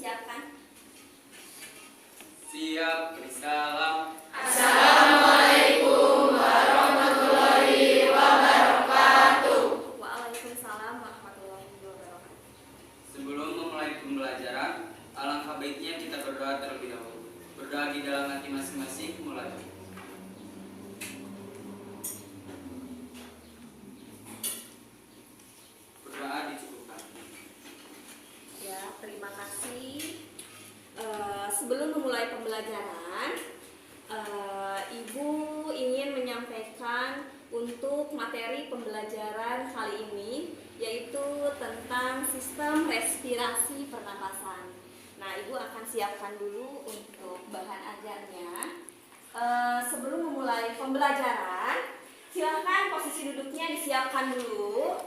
dipersiapkan. Siap, salam. Assalamualaikum warahmatullahi wabarakatuh. Waalaikumsalam warahmatullahi wabarakatuh. Sebelum memulai pembelajaran, alangkah baiknya kita berdoa terlebih dahulu. Berdoa di dalam hati masing-masing, mulai. Berdoa dicukupkan. Ya, terima kasih. Sebelum memulai pembelajaran, Ibu ingin menyampaikan untuk materi pembelajaran kali ini, yaitu tentang sistem respirasi pernapasan. Nah, Ibu akan siapkan dulu untuk bahan ajarnya. Sebelum memulai pembelajaran, silakan posisi duduknya disiapkan dulu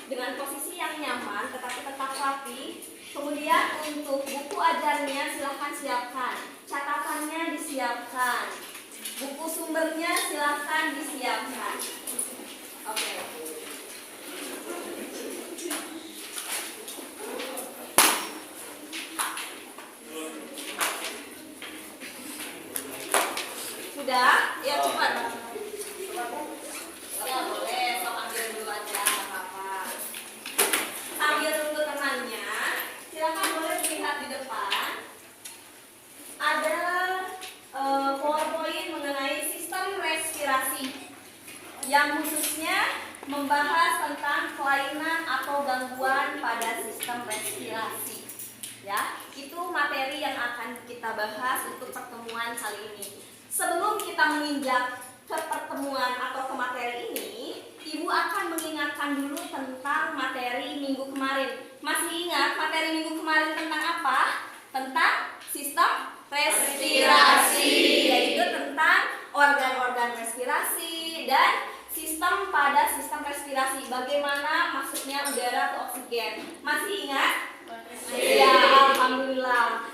dengan posisi yang nyaman tetapi tetap rapi. Kemudian untuk buku ajarnya silahkan siapkan, catatannya disiapkan, buku sumbernya silahkan disiapkan. Oke. Sudah? Ya cepat. Ya boleh, sok ambil dulu aja, nggak apa-apa. Sambil tunggu temannya, silakan boleh dilihat di depan. Ada PowerPoint mengenai sistem respirasi yang khususnya membahas tentang kelainan atau gangguan pada sistem respirasi. Ya, itu materi yang akan kita bahas untuk pertemuan kali ini. Sebelum kita menginjak ke pertemuan atau ke materi ini, Ibu akan mengingatkan dulu tentang materi minggu kemarin. Masih ingat materi minggu kemarin tentang apa? Tentang sistem respirasi, yaitu tentang organ-organ respirasi dan sistem pada sistem respirasi. Bagaimana masuknya udara ke oksigen? Masih ingat? Ya, alhamdulillah.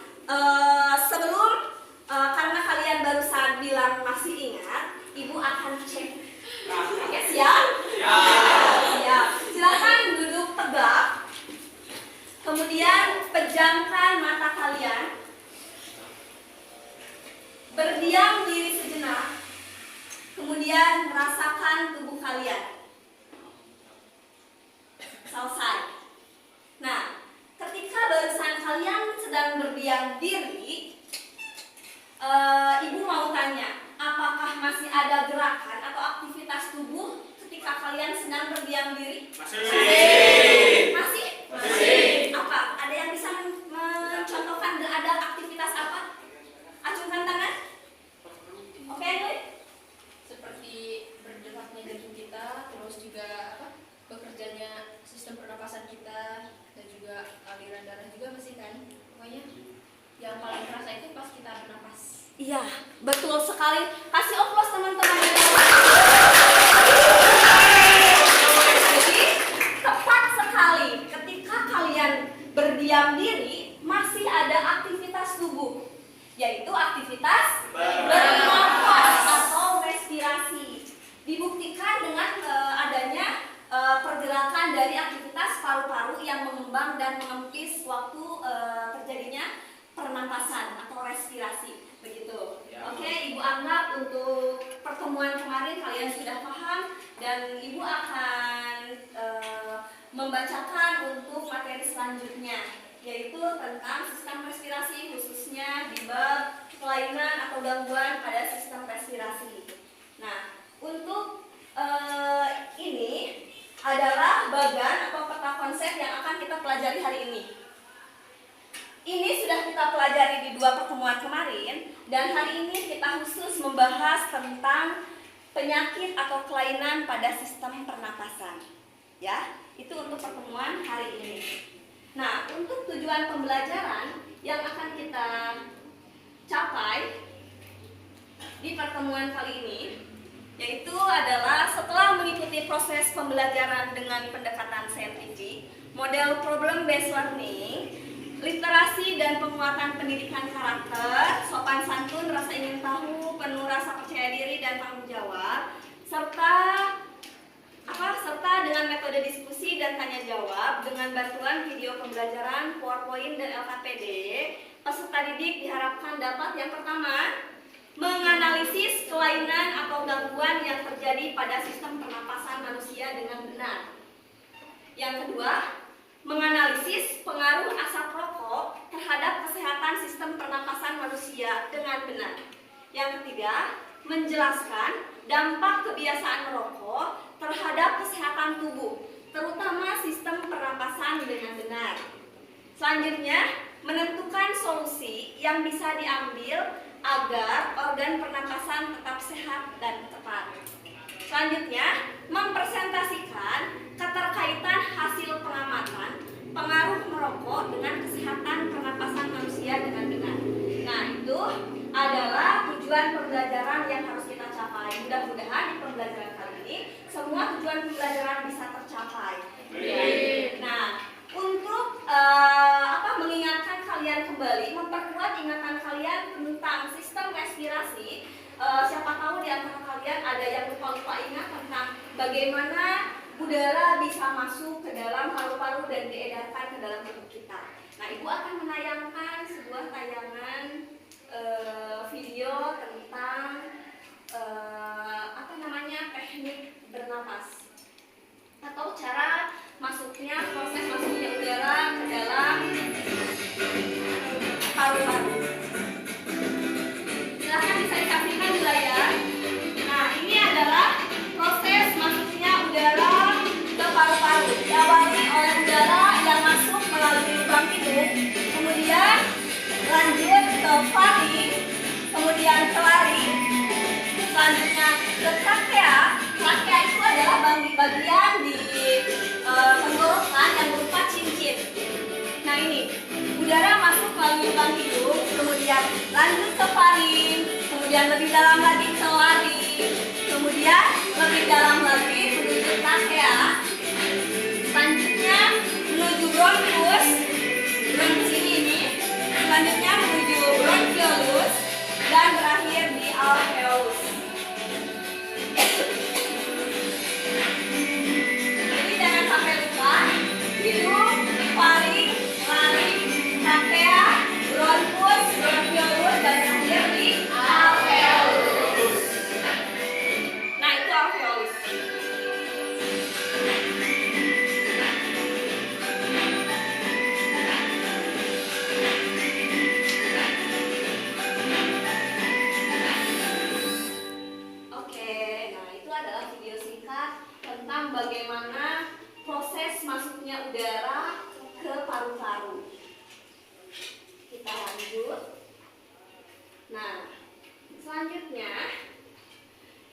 Sebelum karena kalian barusan bilang masih ingat, Ibu akan cek. Oke, siap? Siap. Silakan duduk tegak. Kemudian pejamkan mata kalian. Berdiam diri sejenak. Kemudian rasakan tubuh kalian. Selesai. Nah, ketika barusan kalian sedang berdiam diri, Ibu mau tanya, apakah masih ada gerakan atau aktivitas tubuh ketika kalian sedang berdiam diri? Masih? Apa? Ada yang bisa mencontohkan ada aktivitas apa? Acungkan tangan. Oke, Nui? Seperti bergeraknya jantung kita, terus juga bekerjanya sistem pernapasan kita, dan juga aliran darah juga masih kan. Pokoknya yang paling terasa itu pas kita bernapas. Iya, betul sekali. Kasih oplos teman-teman. Jadi, tepat sekali. Ketika kalian berdiam diri, masih ada aktivitas tubuh, yaitu aktivitas bernafas atau respirasi. Dibuktikan dengan adanya pergerakan dari aktivitas paru-paru yang mengembang dan mengempis waktu terjadinya pernapasan atau respirasi. Begitu. Oke, Ibu anggap untuk pertemuan kemarin kalian sudah paham dan Ibu akan membacakan untuk materi selanjutnya, yaitu tentang sistem respirasi, khususnya di bab kelainan atau gangguan pada sistem respirasi. Nah, untuk ini adalah bagan atau peta konsep yang akan kita pelajari hari ini. Ini sudah kita pelajari di 2 pertemuan kemarin, dan hari ini kita khusus membahas tentang penyakit atau kelainan pada sistem pernapasan. Ya, itu untuk pertemuan hari ini. Nah, untuk tujuan pembelajaran yang akan kita capai di pertemuan kali ini, yaitu adalah setelah mengikuti proses pembelajaran dengan pendekatan saintifik, model problem based learning, literasi dan penguatan pendidikan karakter, sopan santun, rasa ingin tahu, penuh rasa percaya diri dan tanggung jawab, serta serta dengan metode diskusi dan tanya jawab dengan bantuan video pembelajaran, PowerPoint dan LKPD, peserta didik diharapkan dapat yang pertama, menganalisis kelainan atau gangguan yang terjadi pada sistem pernapasan manusia dengan benar. Yang kedua, menganalisis pengaruh asap rokok terhadap kesehatan sistem pernapasan manusia dengan benar. Yang ketiga, menjelaskan dampak kebiasaan merokok terhadap kesehatan tubuh, terutama sistem pernapasan dengan benar. Selanjutnya, menentukan solusi yang bisa diambil agar organ pernapasan tetap sehat dan tepat. Selanjutnya, mempresentasikan keterkaitan hasil pengamatan pengaruh merokok dengan kesehatan pernapasan manusia dengan benar. Nah, itu adalah tujuan pembelajaran yang harus kita capai. Mudah-mudahan di pembelajaran kali ini semua tujuan pembelajaran bisa tercapai. Nah, untuk mengingatkan kalian kembali, memperkuat ingatan kalian tentang sistem respirasi. Siapa tahu di antara kalian ada yang lupa ingat tentang bagaimana udara bisa masuk ke dalam paru-paru dan diedarkan ke dalam tubuh kita. Nah, Ibu akan menayangkan sebuah tayangan video tentang teknik bernapas atau cara proses masuknya udara ke dalam paru-paru. Silahkan bisa disaksikan di layar. Nah, ini adalah proses masuknya udara ke paru-paru. Diawali oleh udara yang masuk melalui lubang hidung, kemudian lanjut ke faring, kemudian ke laring, selanjutnya ke trakea. Trakea itu adalah bagian di tenggorokan yang berupa cincin. Nah, ini udara masuk melalui lubang hidung, kemudian lanjut ke faring, kemudian lebih dalam lagi ke laring, kemudian lebih dalam lagi menuju trakea, selanjutnya menuju bronkus ini, selanjutnya menuju bronchiolus, dan berakhir di alveolus. Jadi jangan sampai lupa, hidung, faring, laring, trakea, bronkus, bronchiolus, dan berakhir di alveolus. Nah, itu alveolus. Bagaimana proses masuknya udara ke paru-paru. Kita lanjut. Nah, selanjutnya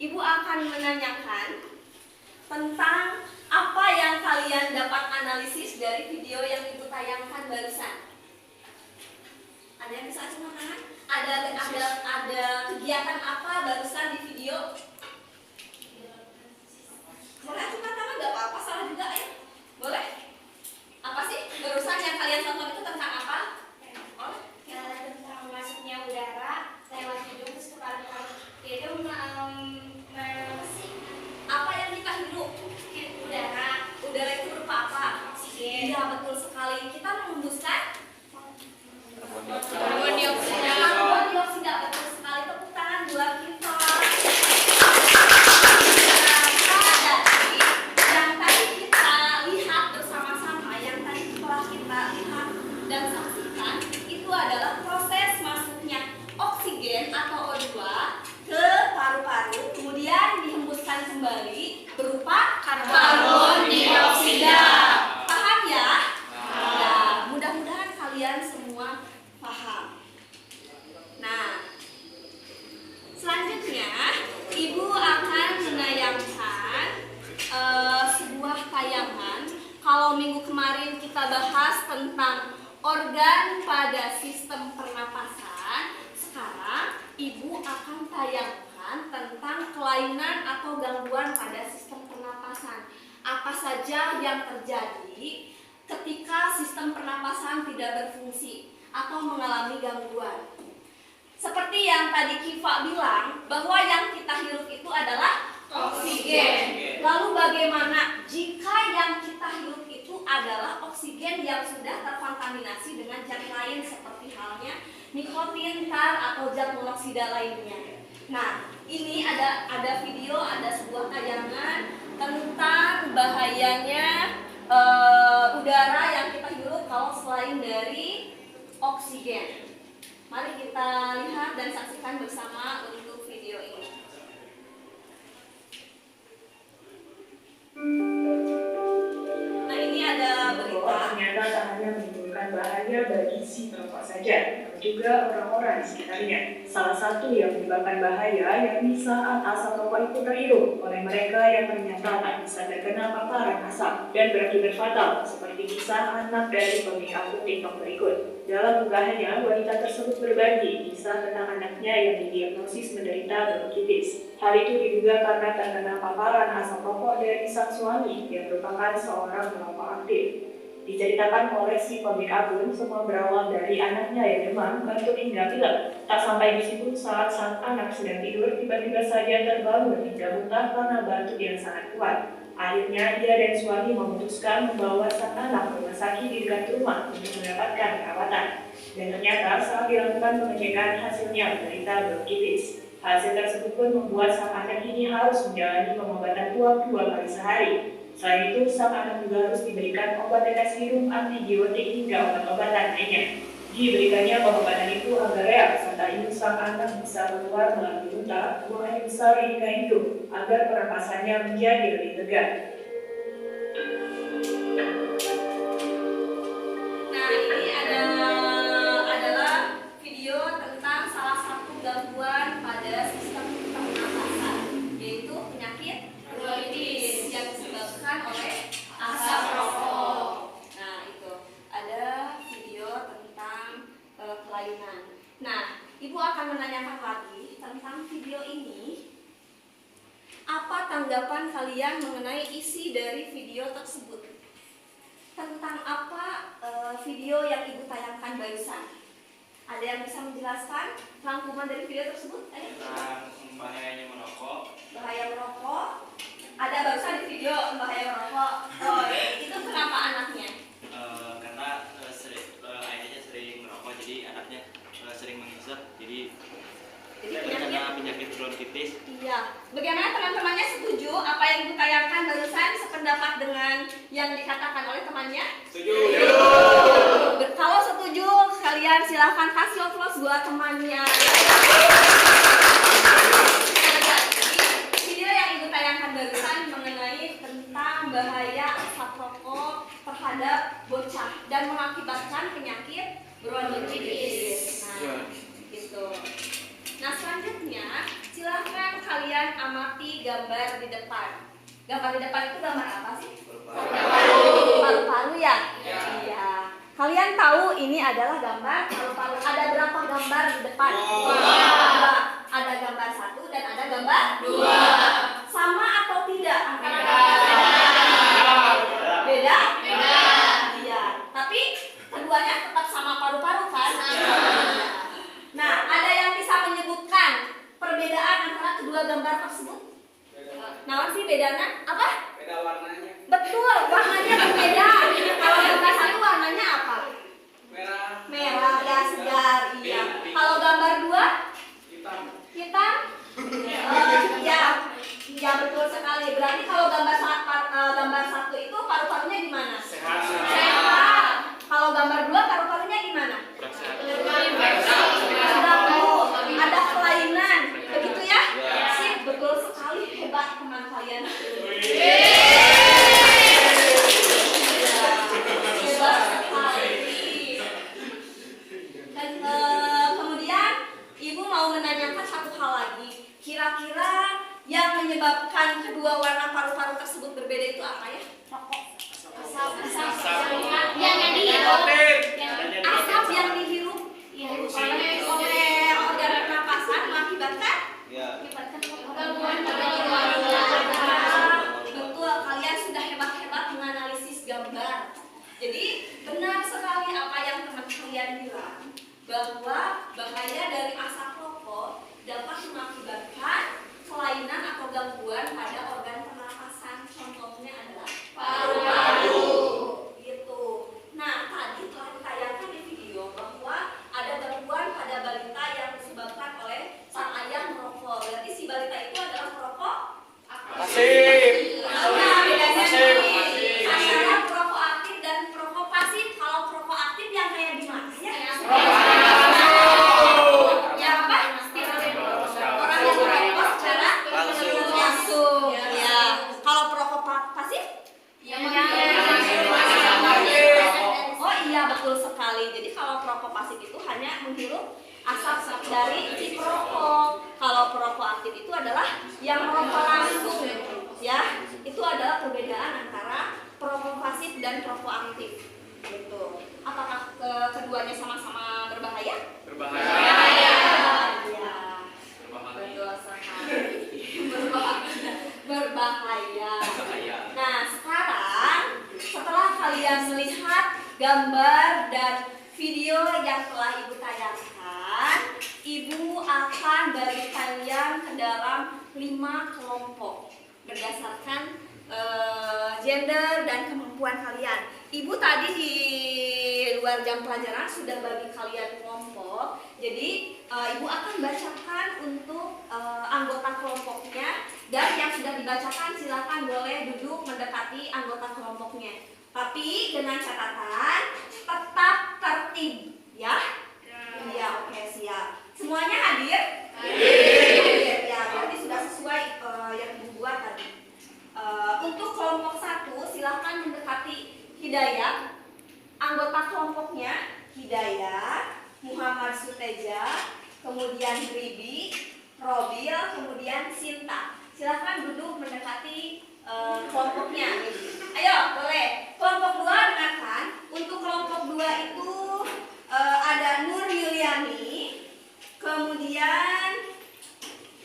Ibu akan menanyakan tentang apa yang kalian dapat analisis dari video yang Ibu tayangkan barusan. Ada yang bisa angkat tangan? Ada kegiatan apa barusan di video? Boleh angkat tangan, nggak apa-apa, salah juga ya. Boleh? Apa sih barusan yang kalian tonton itu tentang apa? Boleh? Ya, tentang masuknya udara lewat hidung ke paru-paru. Itu apa yang kita hirup? udara. Udara itu berupa apa? Oksigen. Iya, betul sekali. Kita menghembuskan Karbon dioksida. karbon dioksida, betul sekali. Tepuk tangan buat kita. Yang tadi kita lihat bersama-sama, yang tadi telah kita lihat dan saksikan, itu adalah proses masuknya oksigen atau O2 ke paru-paru, kemudian dihembuskan kembali berupa karbon dioksida. Paham ya? Ya, mudah-mudahan kalian semua paham. Nah, selanjutnya Ibu akan menayangkan sebuah tayangan. Kalau minggu kemarin kita bahas tentang organ pada sistem pernapasan, sekarang Ibu akan tayangkan tentang kelainan atau gangguan pada sistem pernapasan. Apa saja yang terjadi ketika sistem pernapasan tidak berfungsi atau mengalami gangguan. Seperti yang tadi Kiva bilang, bahwa yang kita hirup itu adalah Oksigen. Lalu bagaimana jika yang kita hirup itu adalah oksigen yang sudah terkontaminasi dengan zat lain seperti halnya nikotin, tar, atau zat monoksida lainnya. Nah, ini ada video, ada sebuah tayangan tentang bahayanya udara yang kita hirup kalau selain dari oksigen. Mari kita lihat dan saksikan bersama untuk video ini. Nah, ini ada berita. Ternyata tak hanya menimbulkan bahaya bagi si perokok saja, namun juga orang-orang di sekitarnya. Salah satu yang menyebabkan bahaya yakni saat asap rokok itu terhirup oleh mereka yang ternyata tak bisa terkena paparan asap dan berakibat fatal, seperti kisah anak dari pemilik akun TikTok berikut. Dalam unggahannya, wanita tersebut berbagi kisah tentang anaknya yang didiagnosis menderita bronkitis. Hal itu diduga karena terkena paparan asap rokok dari sang suami yang merupakan seorang perokok aktif. Diceritakan oleh si pemilik akun, semua berawal dari anaknya yang demam, batuk hingga pilek. Tak sampai di situ, saat sang anak sedang tidur, tiba-tiba saja terbangun hingga muntah karena batuk yang sangat kuat. Akhirnya, dia dan suami memutuskan membawa sang anak ke rumah sakit di dekat rumah untuk mendapatkan perawatan. Dan ternyata saat dilakukan pengecekan, hasilnya menderita bronkitis. Hasil tersebut pun membuat sang anak ini harus menjalani pengobatan uap 2 kali sehari. Selain itu, sang anak juga harus diberikan obat tetes hidung, antibiotik hingga obat-obatan lainnya. Diberikannya pengobatan itu agar reak, serta itu sang anak bisa keluar melalui muntah, buang air besar hingga hidung, agar pernapasannya menjadi lebih lega. Nah, ini adalah video tentang salah satu gangguan pada sistem pernapasan, yaitu penyakit bronkitis yang disebabkan oleh asap rokok. Nah, itu ada video tentang kelainan. Nah, Ibu akan menanyakan lagi tentang video ini. Apa tanggapan kalian mengenai isi dari video tersebut? Tentang apa video yang Ibu tayangkan barusan? Ada yang bisa menjelaskan rangkuman dari video tersebut? Tentang bahayanya merokok. Bahaya merokok. Ada barusan di video bahaya merokok. Oh, itu kenapa anaknya? Karena ayahnya sering merokok, jadi anaknya sering menghisap, jadi terkena penyakit bronkitis. Iya. Bagaimana teman-temannya setuju apa yang Ibu tayangkan barusan sependapat dengan yang dikatakan oleh temannya? Setuju. Kalau setuju, kalian silahkan kasih applause buat temannya. Video yang Ibu tayangkan barusan mengenai tentang bahaya asap rokok terhadap bocah dan mengakibatkan penyakit bronkitis. Nah, gitu. Nah, selanjutnya silahkan kalian amati gambar di depan. Gambar di depan itu gambar apa sih? Paru-paru ya? Iya. Kalian tahu ini adalah gambar paru-paru. Ada berapa gambar di depan? Ada gambar 1 dan ada gambar 2. Sama atau tidak antara gambar? Beda? Iya. Tapi keduanya tetap sama paru-paru kan? Nah, ada yang bisa menyebutkan perbedaan antara kedua gambar tersebut? Nah, sih bedanya apa? Beda warnanya. Betul, warnanya berbeda. Kalau gambar 1 warnanya apa? Merah. Merah, ya segar, iya. Kalau gambar 2? Hitam. Hitam? Ya betul sekali. Berarti kalau gambar 1 itu paru-parunya gimana? Sehat. Kalau gambar 2 paru-parunya gimana? Ada kelainan, begitu ya? Sip, betul sekali, hebat teman kalian. Hebat sekali. Dan kemudian Ibu mau menanyakan satu hal lagi. Kira-kira yang menyebabkan kedua warna paru-paru tersebut berbeda itu apa ya? Rokok. Yang dihirup. Asap yang dihirup oleh organ pernapasan mengakibatkan gangguan pada betul, kalian sudah hebat-hebat menganalisis gambar. Jadi benar sekali apa yang teman kalian bilang, bahwa bahaya dari asap rokok dapat mengakibatkan kelainan kelainan atau gangguan pada organ pernapasan. Contohnya adalah Paru-paru. Gitu. Nah, tadi telah ditayangkan di video bahwa ada gangguan pada balita yang disebabkan oleh sang ayah merokok. Berarti si balita itu adalah perokok Pasif. Nah, bedanya Pasif. nih antara perokok aktif dan perokok pasif. Kalau perokok aktif yang kayak gimana ya? Yang apa? Orang yang merokok secara langsung. Ya. Kalau perokok pasif? Oh iya, betul sekali. Jadi kalau perokok pasif itu hanya menghirup asap dari si perokok. Kalau perokok aktif itu adalah yang merokok langsung. Ya, itu adalah perbedaan antara perokok pasif dan perokok aktif. Gitu. Apakah keduanya sama-sama berbahaya? Berbahaya. Ya. Betul sekali. Berbahaya. Nah, sekarang setelah kalian melihat gambar dan video yang telah Ibu tayangkan, Ibu akan bagi kalian ke dalam 5 kelompok berdasarkan gender dan kemampuan kalian. Ibu tadi di luar jam pelajaran sudah bagi kalian kelompok. Jadi Ibu akan bacakan untuk anggota kelompoknya, dan yang sudah dibacakan silakan boleh duduk mendekati anggota kelompoknya. Tapi dengan catatan tetap tertib, ya? Iya, oke, siap. Semuanya hadir? Hadir. Ya, berarti sudah sesuai yang Ibu buat tadi. Untuk kelompok 1 silakan mendekati Hidayat. Anggota kelompoknya Hidayat, Muhammad Suteja, kemudian Ribi, Robil, kemudian Sinta. Silakan duduk mendekati kelompoknya. Ayo, boleh. Kelompok 2 dengarkan. Untuk kelompok 2 itu ada Nur Yuliani, kemudian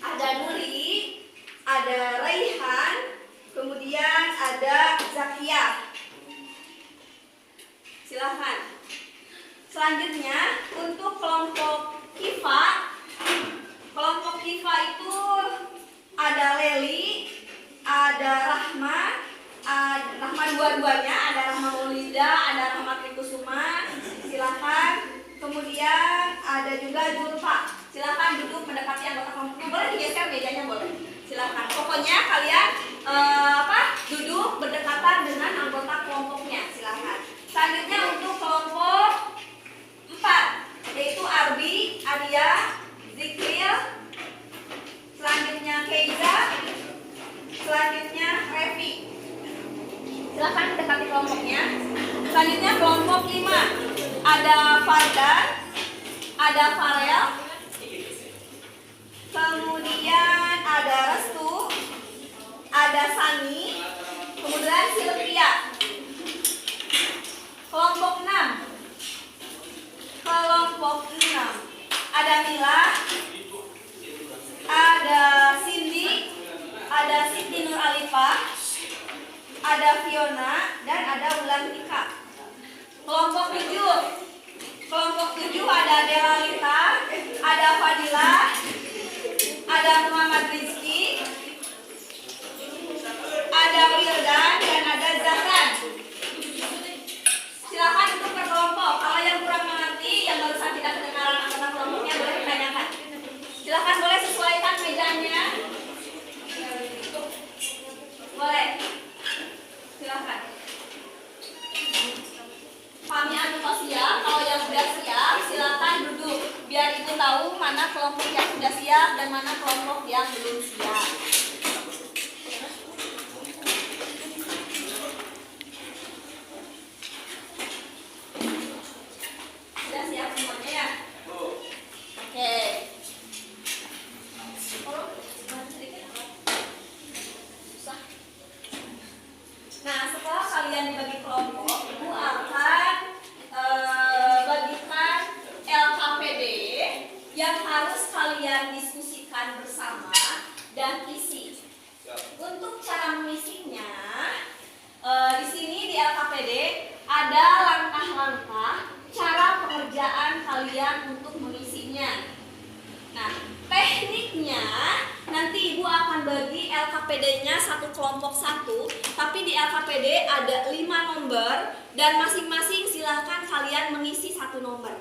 ada Nuri, ada Raihan, kemudian ada Zakia. Silahkan. Selanjutnya untuk kelompok Kifa. Kelompok Kifa itu ada Leli, ada Rahma, Rahma dua-duanya, ada Rahma Maulida, ada Rahma Trikusuma. Silahkan. Kemudian ada juga Julfa. Silahkan duduk mendekati anggota kelompok. Boleh digeser mejanya, boleh. Silahkan. Pokoknya kalian duduk berdekatan dengan anggota kelompoknya. Silahkan. Selanjutnya untuk kelompok 4, yaitu Arbi, Adia, Zikril, selanjutnya Keiza, selanjutnya Revi. Silahkan mendekati kelompoknya. Selanjutnya kelompok 5, ada Fardan, ada Farel, kemudian ada Restu, ada Sani, kemudian Silvia. Kelompok 6, ada Mila, ada Cindy, ada Siti Nur Alifah, ada Fiona, dan ada Wulan Tika. Kelompok 7 ada Delalita, ada Fadila, ada Muhammad Rizki, ada Wildan, dan ada Zahran. Silakan untuk per kelompok. Kalau yang kurang mengerti, yang barusan tidak kedengaran anggota kelompoknya, boleh ditanyakan. Silakan, boleh sesuaikan mejanya. Boleh. Silakan. Kami antusias. Kalau yang sudah siap, silakan duduk. Biar Ibu tahu mana kelompok yang sudah siap dan mana kelompok yang belum siap. Sudah siap semuanya ya? Oke. Nah, setelah kalian dibagi kelompok, Ibu akan bagikan LKPD yang harus kalian diskusikan bersama dan isi. Untuk cara mengisinya, di sini di LKPD ada langkah-langkah cara pengerjaan kalian untuk mengisinya. Nah, tekniknya nanti Ibu akan bagi LKPD-nya satu kelompok satu, tapi di LKPD ada 5 nomor dan masing-masing silahkan kalian mengisi satu nomor.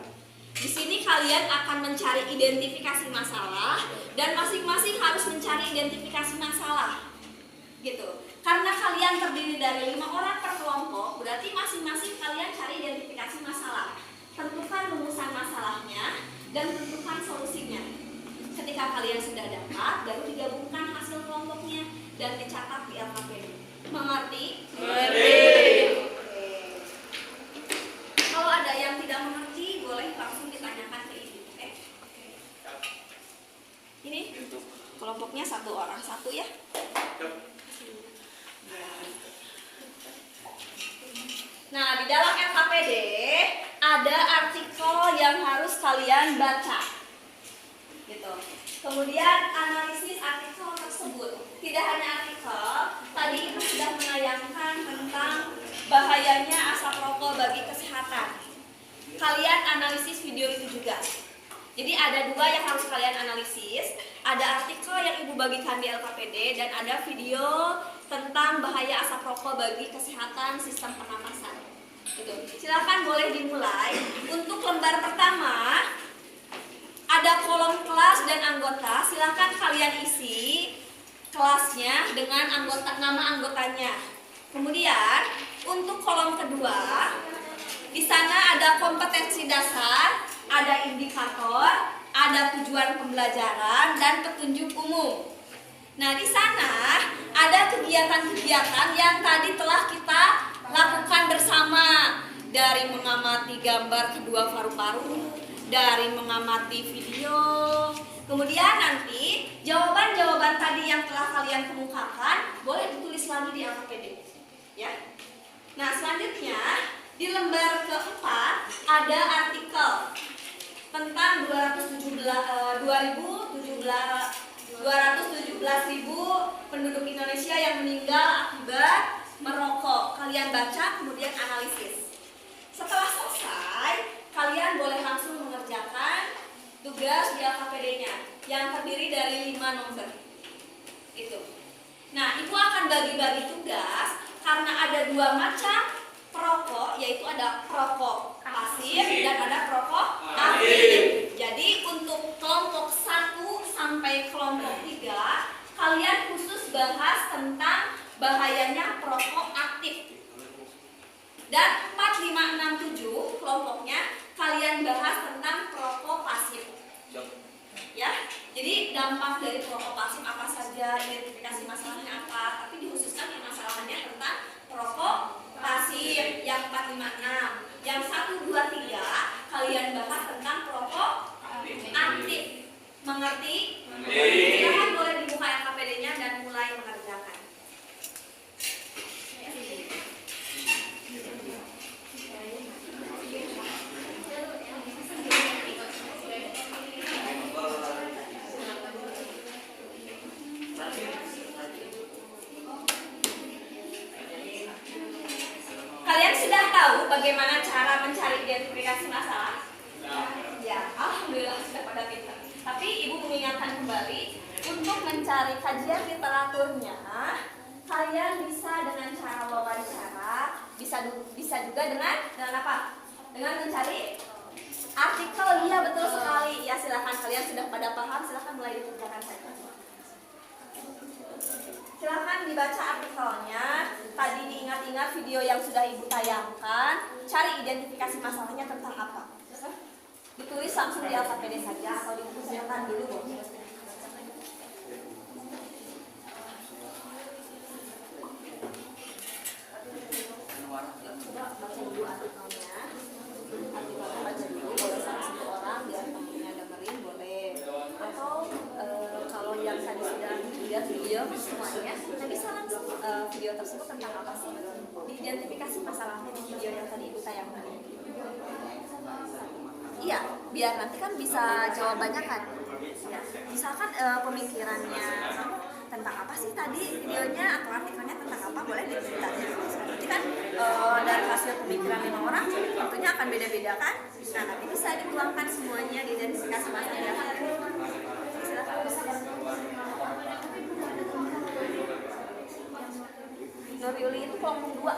Di sini kalian akan mencari identifikasi masalah dan masing-masing harus mencari identifikasi masalah. Gitu. Karena kalian terdiri dari 5 orang per kelompok, berarti masing-masing kalian cari identifikasi masalah. Tentukan rumusan masalahnya dan tentukan solusinya. Ketika kalian sudah dapat, baru digabungkan hasil kelompoknya dan dicatat di LKPD. Mengerti? Mengerti. Oke. Kalau ada yang tidak mengerti, boleh langsung ditanyakan ke Ibu. Ini kelompoknya 1 orang 1 ya. Nah, di dalam LKPD ada artikel yang harus kalian baca. Gitu. Kemudian analisis artikel tersebut. Tidak hanya artikel, tadi kita sudah menayangkan tentang bahayanya asap rokok bagi kesehatan. Kalian analisis video itu juga. Jadi ada 2 yang harus kalian analisis. Ada artikel yang Ibu bagikan di LKPD dan ada video tentang bahaya asap rokok bagi kesehatan sistem pernapasan. Gitu. Silakan boleh dimulai. Untuk lembar pertama ada kolom kelas dan anggota. Silakan kalian isi kelasnya dengan nama anggotanya. Kemudian untuk kolom kedua, di sana ada kompetensi dasar, ada indikator, ada tujuan pembelajaran dan petunjuk umum. Nah, di sana ada kegiatan-kegiatan yang tadi telah kita lakukan bersama, dari mengamati gambar kedua paru-paru, dari mengamati video. Kemudian nanti jawaban-jawaban tadi yang telah kalian kemukakan boleh ditulis lagi di LKPD, ya. Nah, selanjutnya di lembar keempat ada artikel tentang 217.000 penduduk Indonesia yang meninggal akibat merokok. Kalian baca kemudian analisis. Setelah selesai, kalian boleh langsung mengerjakan tugas di LKPD-nya yang terdiri dari 5 nomor. Itu. Nah, Ibu akan bagi-bagi tugas karena ada 2 macam perokok, yaitu ada perokok pasif dan ada perokok aktif. Jadi untuk kelompok 1 sampai kelompok 3, kalian khusus bahas tentang bahayanya perokok aktif. Dan 4, 5, 6, 7 kelompoknya kalian bahas tentang perokok pasif. Ya, jadi dampak dari perokok pasif apa saja, identifikasi masalahnya apa, tapi dikhususkan yang masalahnya tentang perokok pasif yang 4, 5, 6. Yang 1, 2, 3 kalian bahas tentang perokok aktif. Mengerti? Silakan boleh dibuka LKPD-nya dan mulai mengerjakan. Kalian sudah tahu bagaimana cara mencari identifikasi masalah? Ya, alhamdulillah sudah pada pintar. Tapi Ibu mengingatkan kembali, untuk mencari kajian literaturnya, kalian bisa dengan cara wawancara, bisa juga dengan apa? Dengan mencari artikel. Iya, betul sekali. Ya, silakan, kalian sudah pada paham, silakan mulai dikerjakan saja. Silakan dibaca artikelnya. Tadi diingat-ingat video yang sudah Ibu tayangkan. Cari identifikasi masalahnya tentang apa. Ditulis langsung di LKPD saja atau diusahakan dulu. Coba baca dulu artikelnya. Artikelnya baca dulu, boleh salah 1 orang biar temennya dengerin, boleh. Atau kalau yang tadi sudah lihat video semuanya, nah bisa langsung video tersebut tentang apa sih? Diidentifikasi masalahnya di video yang tadi Ibu tayangkan. Iya, biar nanti kan bisa jawabannya kan. Ya. Misalkan pemikirannya kamu tentang apa sih tadi videonya atau artikelnya tentang apa, boleh diceritanya. Nanti kan dari hasil pemikiran 5 orang tentunya akan beda-beda kan. Nah, nanti bisa dituangkan semuanya di identifikasi masalah. Silakan. Bu Yuli itu kelompok 2.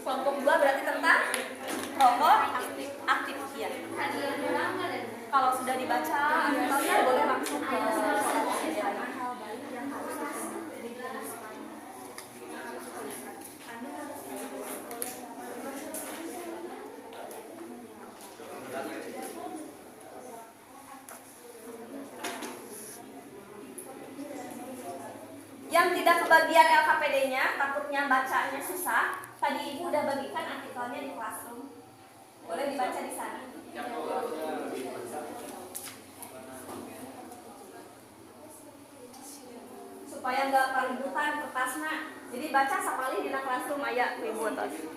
Kelompok 2 berarti tentang rokok aktif ya. Kalau sudah dibaca artikelnya boleh langsung ke yang tidak kebagian LKPD-nya, takutnya bacanya susah. Tadi Ibu udah bagikan artikelnya di Classroom. Boleh dibaca di sana. Supaya nggak keributan kertasnya. Jadi baca sekali di Classroom aya Ibu tos.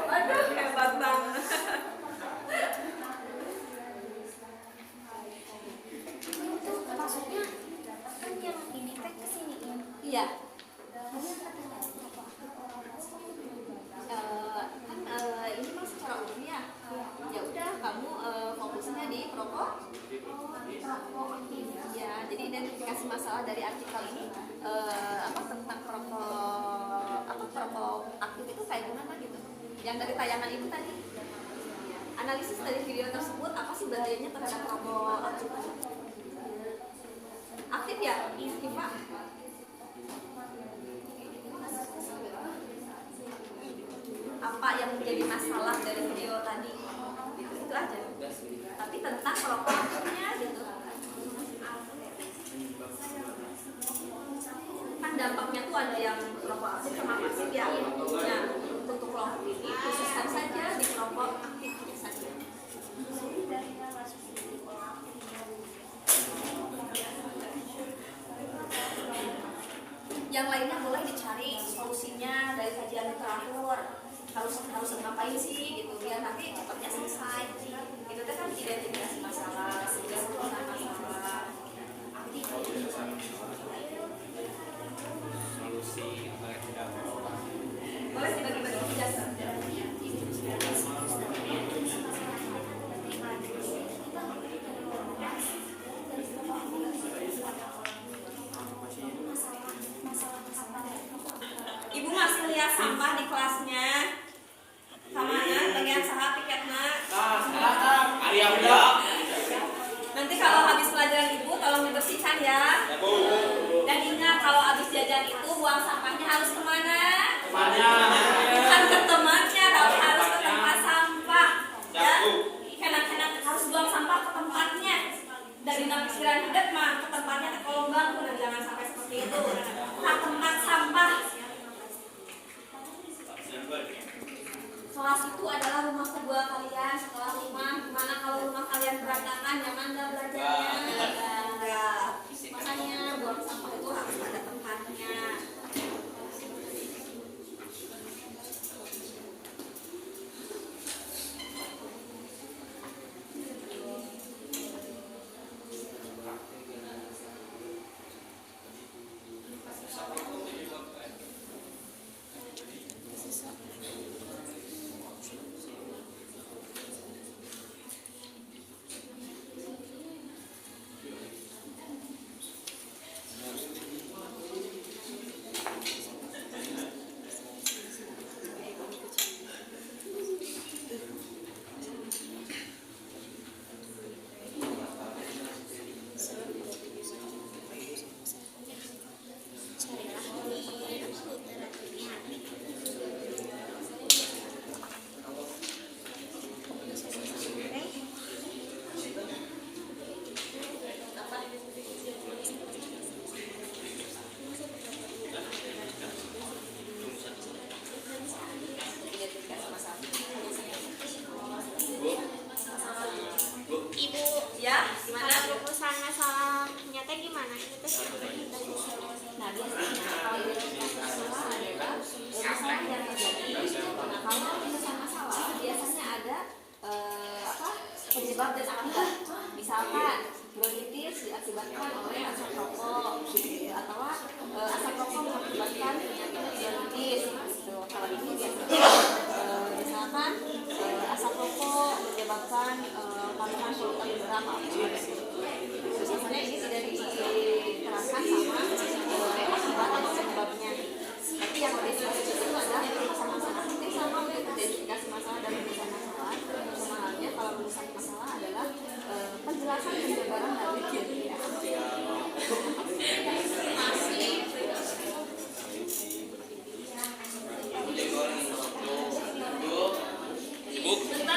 Aduh, hebat banget. Maksudnya kan yang ini teh kesiniin. Iya. Ini mah secara umum ya. Ya udah kamu fokusnya di perokok. Ya, jadi identifikasi masalah dari artikel ini tentang perokok aktif itu kayak gimana gitu. Yang dari tayangan itu tadi. Analisis dari video tersebut apa sih bahayanya terhadap perokok aktif? Aktif ya? Iya, Pak. Apa yang menjadi masalah dari video tadi? Itu aja. Tapi tentang perokok aktifnya gitu. Kan dampaknya tuh ada yang perokok aktif sama pasif ya. Nah, untuk kelompok ini khususkan saja di perokok aktif saja. Yang lainnya boleh dicari solusinya dari kajian literatur. Harus ngapain sih gitu biar nanti cepatnya selesai. Itu kan identifikasi masalah, solusi masalah. Boleh dibagi-bagi tugas. Ibu masih lihat sampah di kelasnya. Kamanan bagian saha piketna. Nanti kalau habis pelajaran Ibu tolong dibersihkan ya. Dan ingat kalau habis jajan itu buang sampahnya harus kemana? Bukan ke temannya, tapi harus ke tempat sampah. Ya, enak-enak harus buang sampah ke tempatnya. Dari pikiran hidup mah ke tempatnya ke kolong bangku, jangan sampai seperti itu. Ke tempat sampah. Kelas itu adalah rumah kedua kalian, sekolah rumah. Gimana kalau rumah kalian berantakan, jangan nggak belajarnya. Enggak. Makanya buang sampah itu harus ada tempatnya. berapa. Sebenarnya ini tidak diterapkan sama akibat atau penyebabnya. Tapi yang lebih spesifik itu adalah masalah-masalah. Mungkin sama identifikasi masalah dan penyelesaian masalah. Sama halnya kalau penyelesaian masalah adalah penjelasan penjabaran dari diri.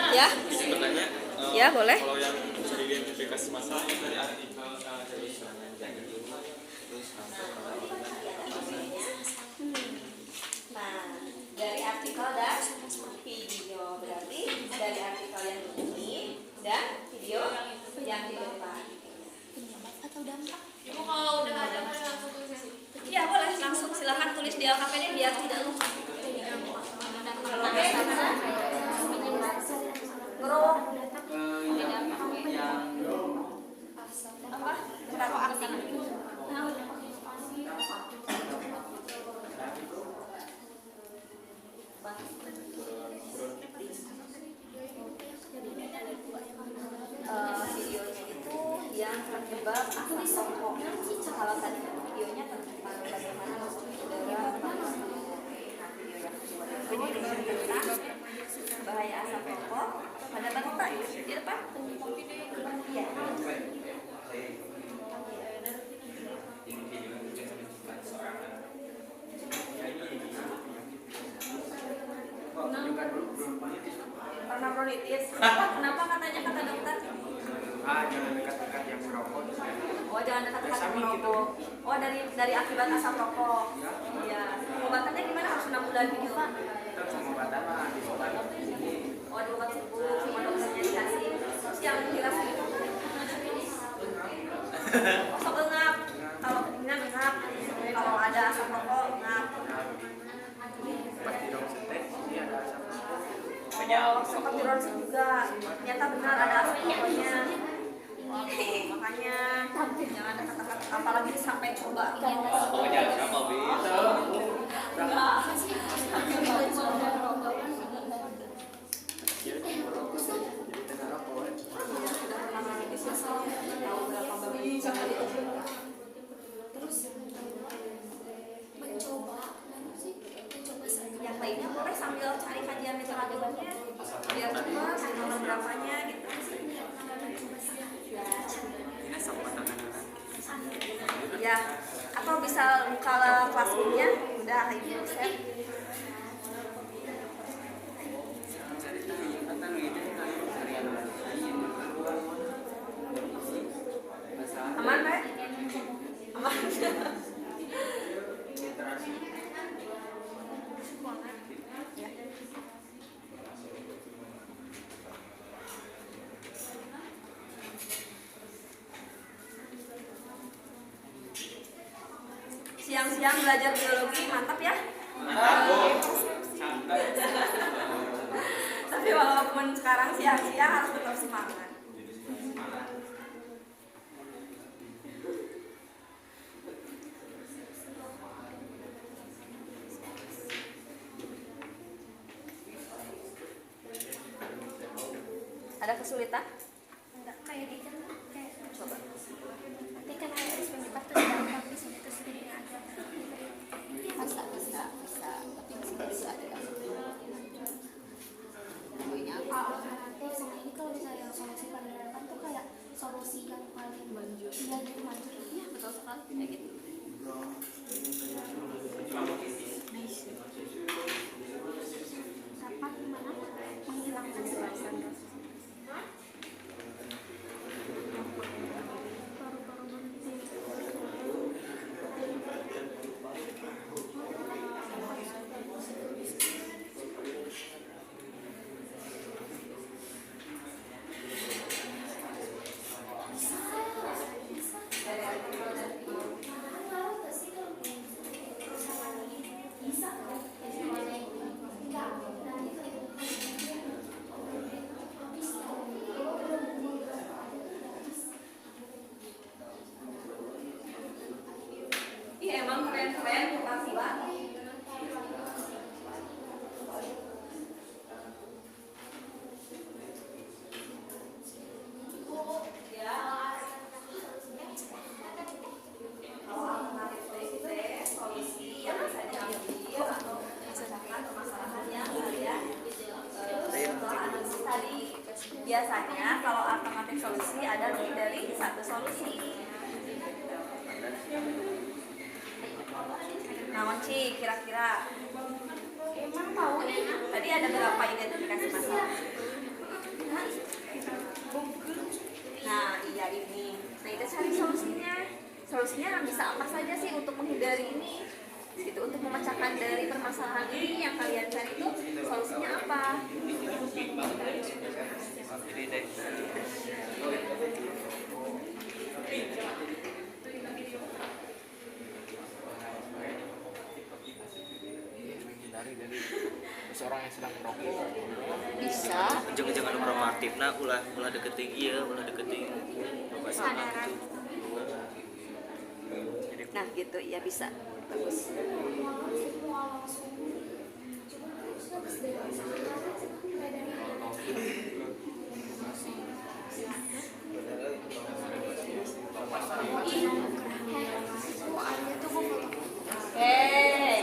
Ya, ya boleh. Kalau yang cari identifikasi masalah dari artikel dari Nah, dari artikel dan video, berarti dari artikel yang ini dan video yang di depan. Atau dampak? Ibu kalau udah ada kan langsung tulis aja. Ya boleh, langsung silahkan tulis di LKPD biar tidak lupa. Kalau misalnya ngerok yang apa? Berapa arti? Videonya itu yang terjebak asap rokok. Kalau tadi videonya tentang bagaimana masuk udara tentang bahaya asap rokok pada balita di depan. Iya. Pernah bronkitis. Kenapa katanya kata dokter? jangan dekat-dekat yang merokok. Oh, jangan dekat-dekat merokok. Oh, dari akibat asap rokok. Iya. Pengobatannya gimana? Harus 6 bulan gitu, Pak? Pengobatan mah diobat. Oh, di obat subuh sama dokternya dikasih. Terus yang dikasih itu oh, sok ngap. Kalau kedinginan ngap. Kalau ada asap rokok ngap. Pas di ronsen ini ada asap. Oh, sempat di ronsen juga. Ternyata benar ada asap rokoknya. Makanya jangan dekat-dekat, apalagi sampai coba. Pokoknya siapa bisa. Yang lainnya boleh sambil cari kajian metodologinya biar cepat nomor berapanya gitu. Ya, atau bisa buka classroom-nya udah ibu set. Aman, Pak? Aman. Ya. Siang-siang belajar biologi mantap ya. Tapi walaupun sekarang siang-siang harus tetap semangat. Ada kesulitan? Enggak kayak di kan kayak Coba. nanti kan ada eksperimen tuh dampak di sini terus jadi ada Bisa. Tapi bisa ada. alternatif sama ini kalau misalnya solusi penerapan tuh kayak solusi yang paling manjur Iya, betul sekali kayak gitu. dapat gimana menghilangkan kekerasan paru-paru berhenti. Ci, kira-kira Emang tahu tadi ada berapa identifikasi masalah? Nah, iya ini. Nah, kita cari solusinya. Solusinya bisa apa saja sih untuk menghindari ini? Itu untuk memecahkan dari permasalahan ini yang kalian cari itu solusinya apa? Ini deh. Menghindari dari seseorang yang sedang merokok. Bisa. Jangan nomor aktif nah ulah deketin iya, ulah deketin. Kesadaran. Nah, gitu. Ya bisa. Bagus. Hei.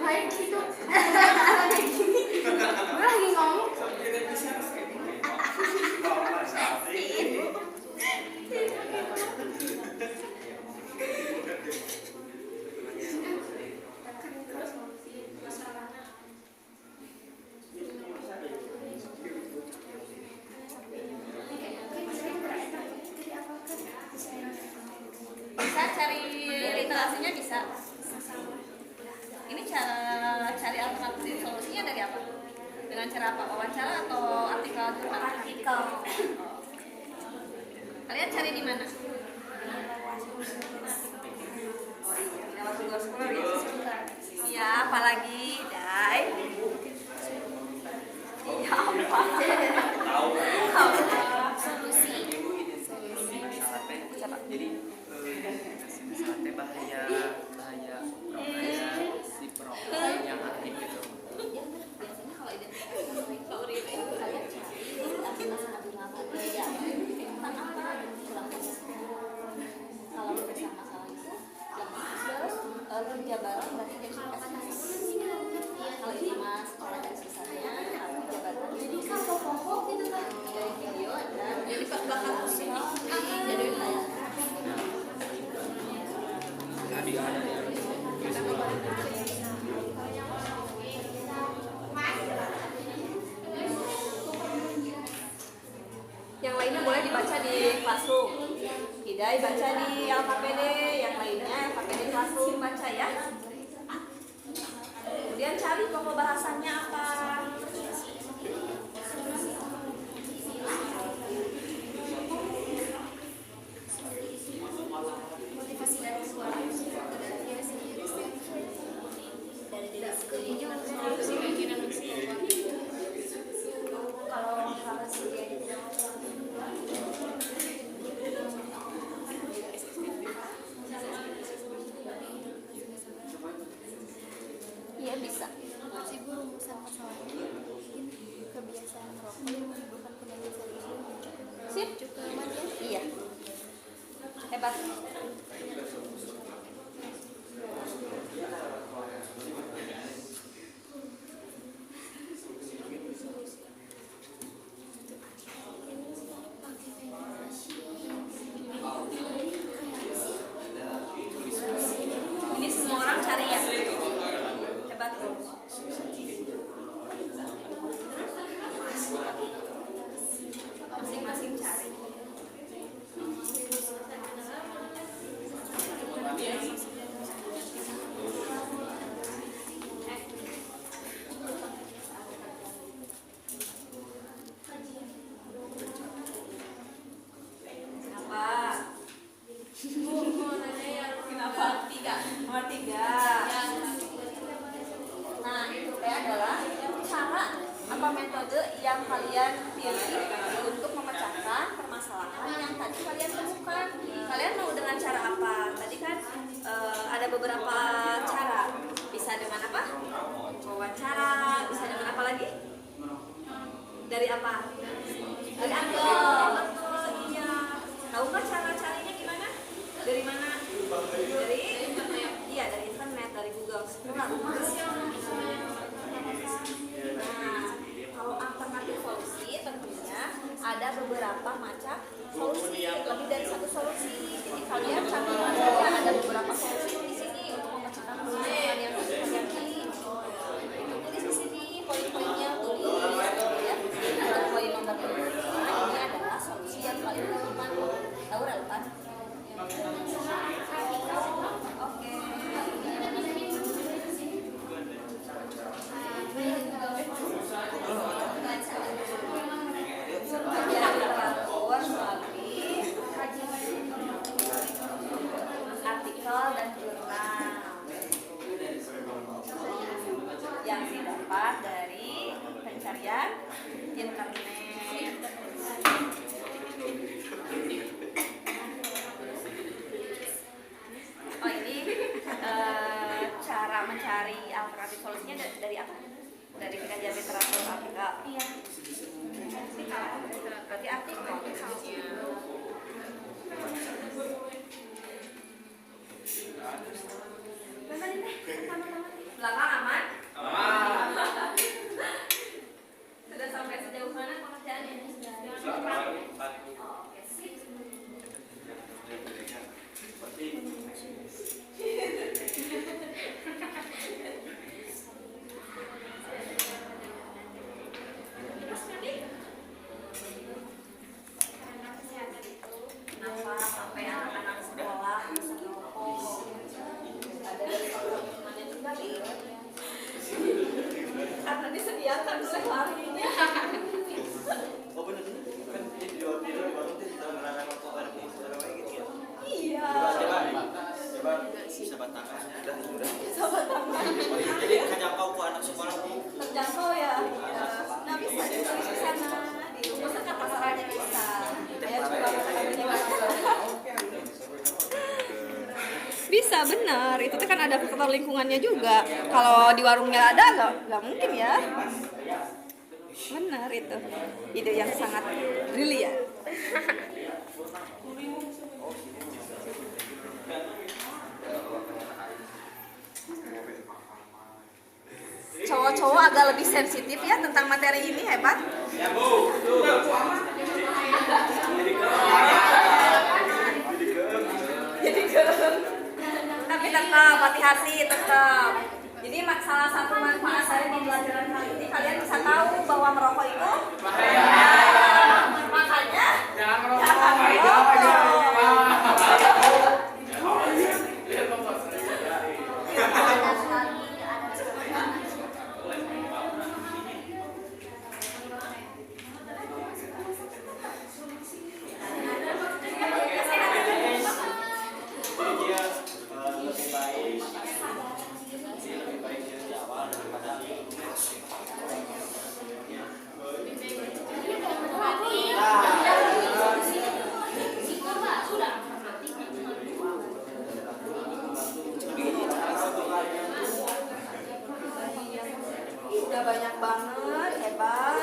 Kayak gitu. Gue lagi ngomong. Bisa cari literasinya bisa. Ini cara cari alternatif solusinya dari apa? Dengan cara apa? Wawancara atau artikel? Artikel. Kalian cari di mana? Lewat Google Scholar ya? Iya, apalagi, Dai? Iya, apa? Solusi. Coba. Jadi misalnya bahaya si perokok yang aktif gitu. Biasanya kalau identifikasi itu kalian cari tentang apa? Kalau bersama masalah itu terus penjabaran berarti identifikasi. Kalau ini mas orang dari sisanya penjabaran. Jadi kalau pokok itu kan dari video dan Jadi bakal pusing nih. jadi kayak yang lainnya boleh dibaca di Classroom. Hidai baca di LKPD, yang lainnya LKPD Classroom baca ya. Kemudian cari pokok bahasannya apa. Motivasi dari suara. Kalau harus Iya bisa. Ibu rumusan masalahnya mungkin kebiasaan merokok yang menimbulkan penyakit serius. Sip. Juga aman ya. Iya. Hebat. Ini semua orang cari ya. Hebat. Masing-masing cari. Kenapa? Kenapa? Nomor tiga. Nah, itu adalah cara apa metode yang kalian pilih untuk memecahkan permasalahan yang tadi kalian temukan. Kalian mau dengan cara apa? Tadi kan ada beberapa cara. Bisa dengan apa? Wawancara. Bisa dengan apa lagi? Dari apa? Dari Anggol. Betul, iya. Tahu nggak cara-caranya gimana? Dari mana? Dari internet. Iya, dari internet, dari Google Scholar. Nah, kalau alternatif beberapa macam solusi, lebih dari satu solusi. Jadi kalian sambil belajar ada beberapa solusi di sini untuk memecahkan permasalahan yang kalian ini. Tulis di sini poin-poinnya, tulis ya. Ada poin nomor 5, ini adalah solusi yang paling relevan. Tahu relevan? Oke. Artikel dan jurnal yang didapat dari pencarian internet. Oh ini cara mencari alternatif solusinya dari apa? Dari pengkajian literatur artikel. Iya. Berarti artikel. Belakang aman? Aman. Sudah sampai sejauh mana pengerjaannya? Oke, sip. Kenapa sampai anak-anak sekolah bisa ngerokok? Ada teman-temannya juga nih. Karena disediakan oleh warungnya. Oh bener kan di warung kita melarang rokok kan gitu ya. Iya. Coba bisa batangan udah. Jadi kajangkau ku anak sekolah bu. Terjangkau ya. Nah bisa ditulis di sana. Di rumah kan pasarannya bisa. Ya coba bisa benar, itu tuh kan ada faktor lingkungannya juga. Kalau di warungnya ada nggak mungkin ya. Benar itu ide yang sangat brilian. Cowok-cowok agak lebih sensitif ya tentang materi ini, hebat. Ya Bu. Jadi tapi tetap hati-hati tetap. Jadi salah satu manfaat dari pembelajaran kali ini kalian bisa tahu bahwa merokok itu bahaya. Makanya jangan merokok. Udah banyak banget, hebat.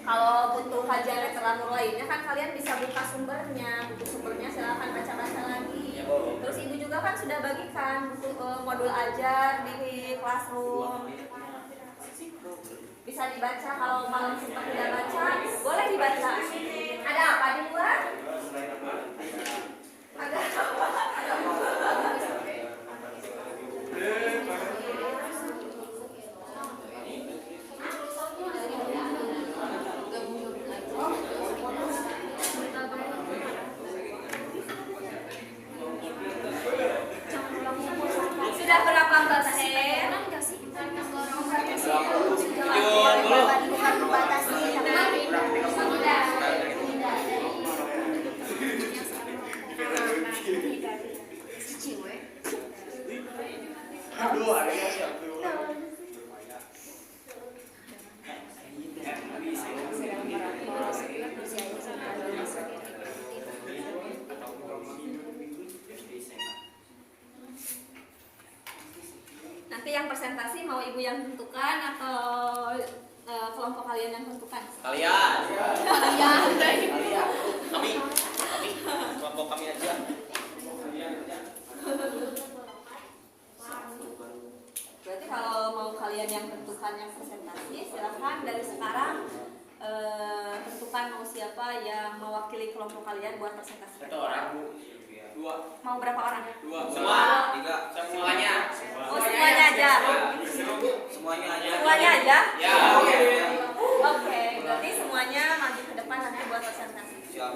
Kalau butuh kajian literatur lainnya kan kalian bisa buka sumbernya, buku sumbernya silahkan baca-baca lagi. Terus ibu juga kan sudah bagikan buku modul ajar di Classroom. Bisa dibaca, kalau malam sempat tidak baca, boleh dibaca. Ada apa di luar? Ada apa? Sudah berapa persen? Bukan membatasi. yang presentasi, mau ibu yang tentukan atau kelompok kalian yang tentukan? Kalian. Kalian. Kami. Kelompok kami aja. Berarti kalau mau kalian yang tentukan yang presentasi, silahkan dari sekarang tentukan mau siapa yang mewakili kelompok kalian buat presentasi. 1 orang. 2. Mau berapa orang? 2. Semua. 3. Semuanya. Oh, semuanya aja. Semuanya aja. Semuanya aja? Ya. Oke, berarti semuanya maju ke depan nanti buat presentasi. Siap.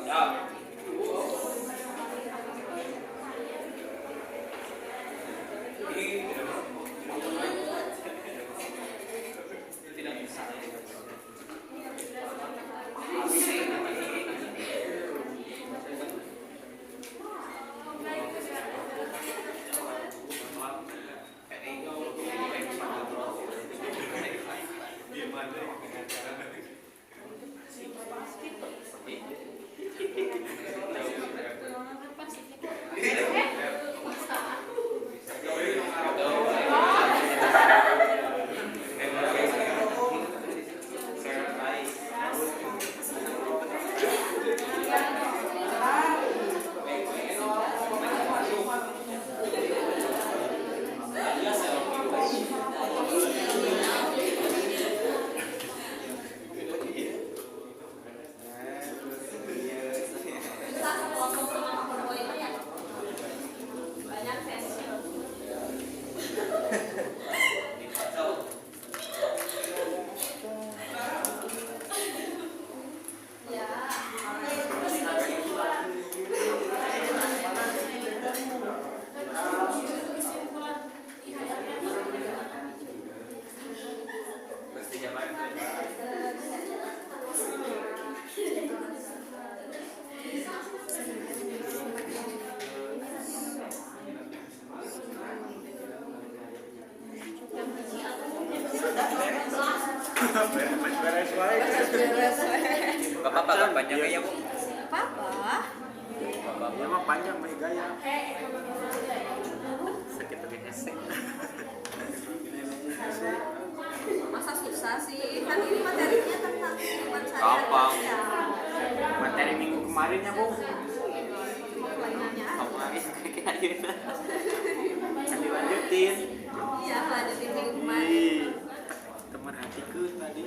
Tidak bisa. Bapak kan panjang ya, Bu? Papa? Emang panjang main gaya. Sakit tapi esek. Masa susah sih? Kan ini materinya tentang kehidupan sehari-hari. Gampang. Ya. Materi minggu kemarin ya, Bu. Mainannya apa? Dilanjutin. Iya, lanjutin minggu kemarin. Ih, teman hatiku tadi.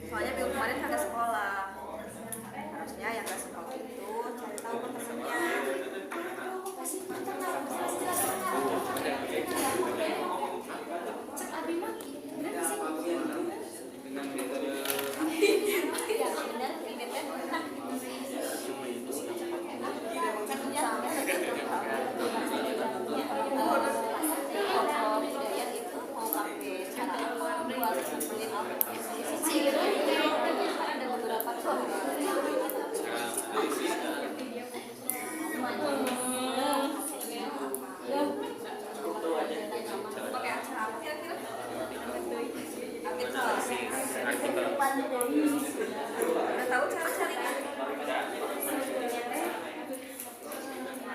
Soalnya minggu kemarin kagak sekolah. Harusnya yang gak sekolah itu cari tahu pesannya. Dengan metode ada beberapa pakai acara apa kira-kira? Udah tahu cara carinya?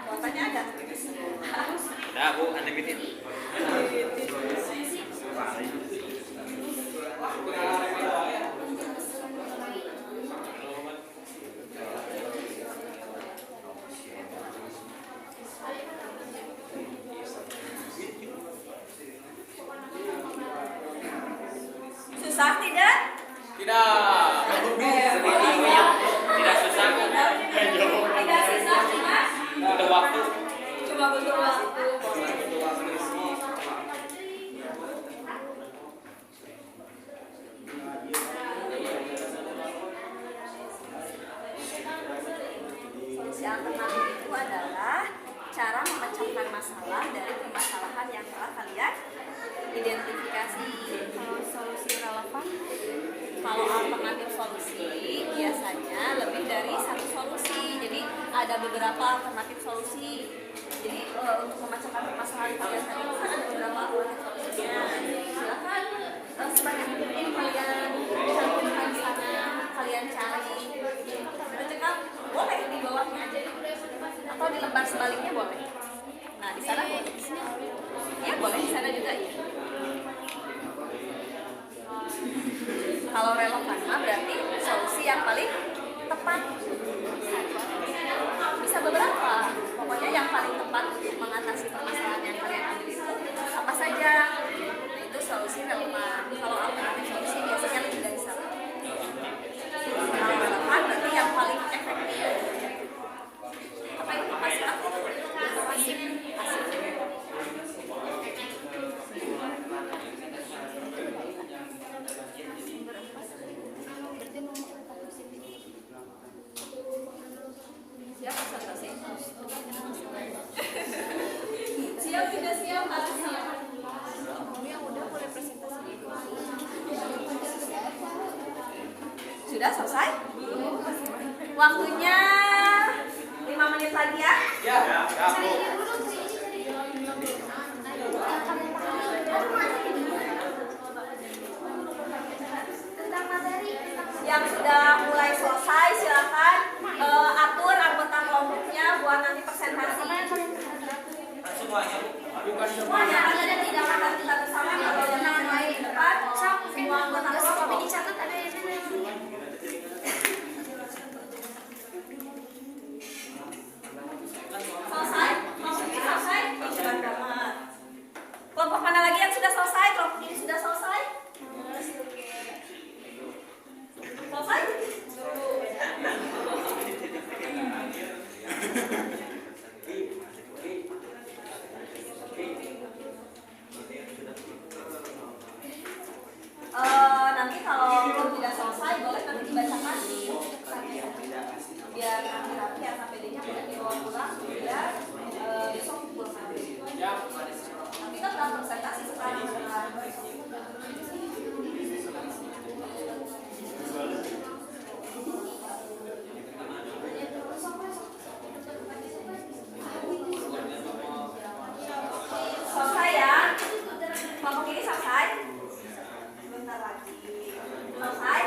Kuotanya ada? Nah, Bu, unlimited. Susah tidak? Tidak. Tidak susah. Tidak susah, cuma Butuh waktu. butuh waktu. Solusi alternatif itu adalah cara memecahkan masalah dari permasalahan yang telah kalian identifikasi. Kalau solusi relevan, kalau alternatif solusi biasanya lebih dari satu solusi. Jadi ada beberapa alternatif solusi. Jadi untuk memecahkan permasalahan kalian tadi kan ada beberapa alternatif solusinya. Silakan sebanyak mungkin kalian cantumkan di sana, kalian cari. Cekal boleh di bawahnya aja atau di lembar sebaliknya boleh. Nah di sana boleh. Ya. Kalau relevan mah berarti solusi yang paling tepat. Bisa beberapa, pokoknya yang paling tepat untuk mengatasi permasalahan yang kalian ambil itu apa saja. Nah, itu solusi relevan. Kalau alternatif solusi biasanya lebih dari satu. Kalau relevan berarti yang paling efektif. Apa itu pasif aktif? Pasif. Siap, presentasi. Siap, tidak siap, harus siap. Yang udah mulai presentasi. Sudah selesai? Waktunya 5 menit lagi ya. Ya, Bu. Yang sudah mulai selesai silakan atur anggota kelompoknya buat nanti presentasi. Semuanya. Semuanya ada tidak akan kita bersama kalau yang lain di depan semua anggota kelompok dicatat ada yang selesai. Kelompok ini selesai. Keren banget. Kelompok mana lagi yang sudah selesai? Kelompok ini sudah selesai. Selesai? Nanti kalau belum tidak selesai boleh nanti dibacakan biar rapi ya KPD-nya boleh dibawa pulang biar besok pulang. Nanti kan udah presentasi sekarang. Selesai ya? Kelompok ini selesai? Bentar lagi. Selesai?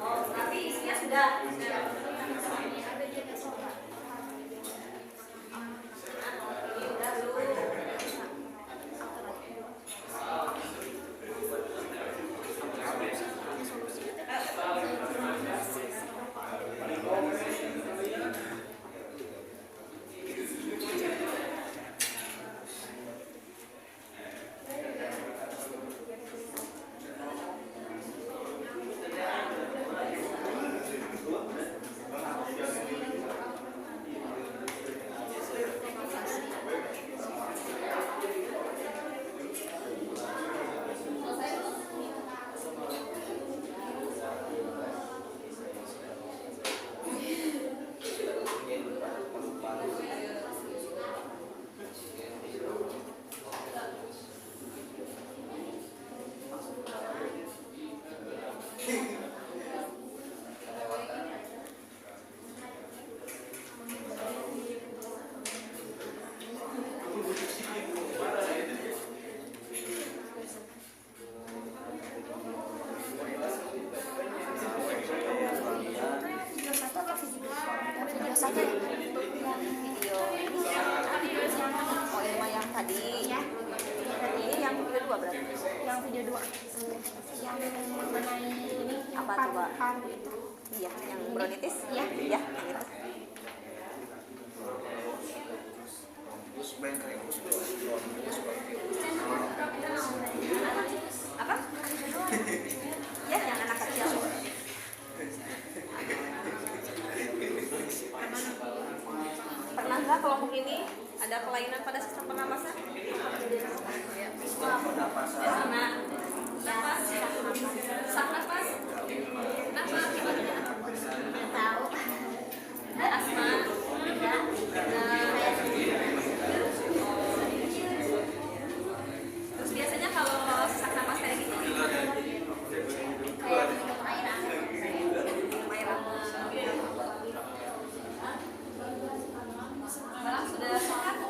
Oh, tapi isinya sudah. Ini udah dulu. paru itu. Iya, yang bronkitis. Iya. Iya, yang itu. Apa? Ya, yang anak kecil. Pernah nggak kelompok ini ada kelainan pada sistem pernapasan? Sama napas, sak napas, napas gimana? Nggak tahu. Asma, ya. Terus biasanya kalau sesak napas kayak gitu, kayak minum air hangat. Malah sudah sehat.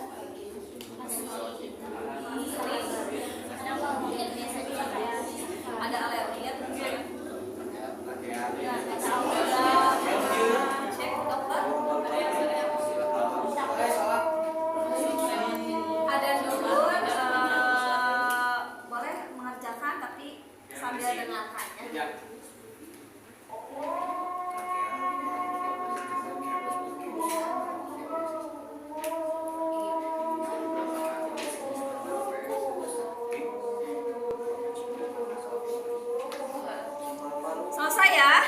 Ya. Selesai ya?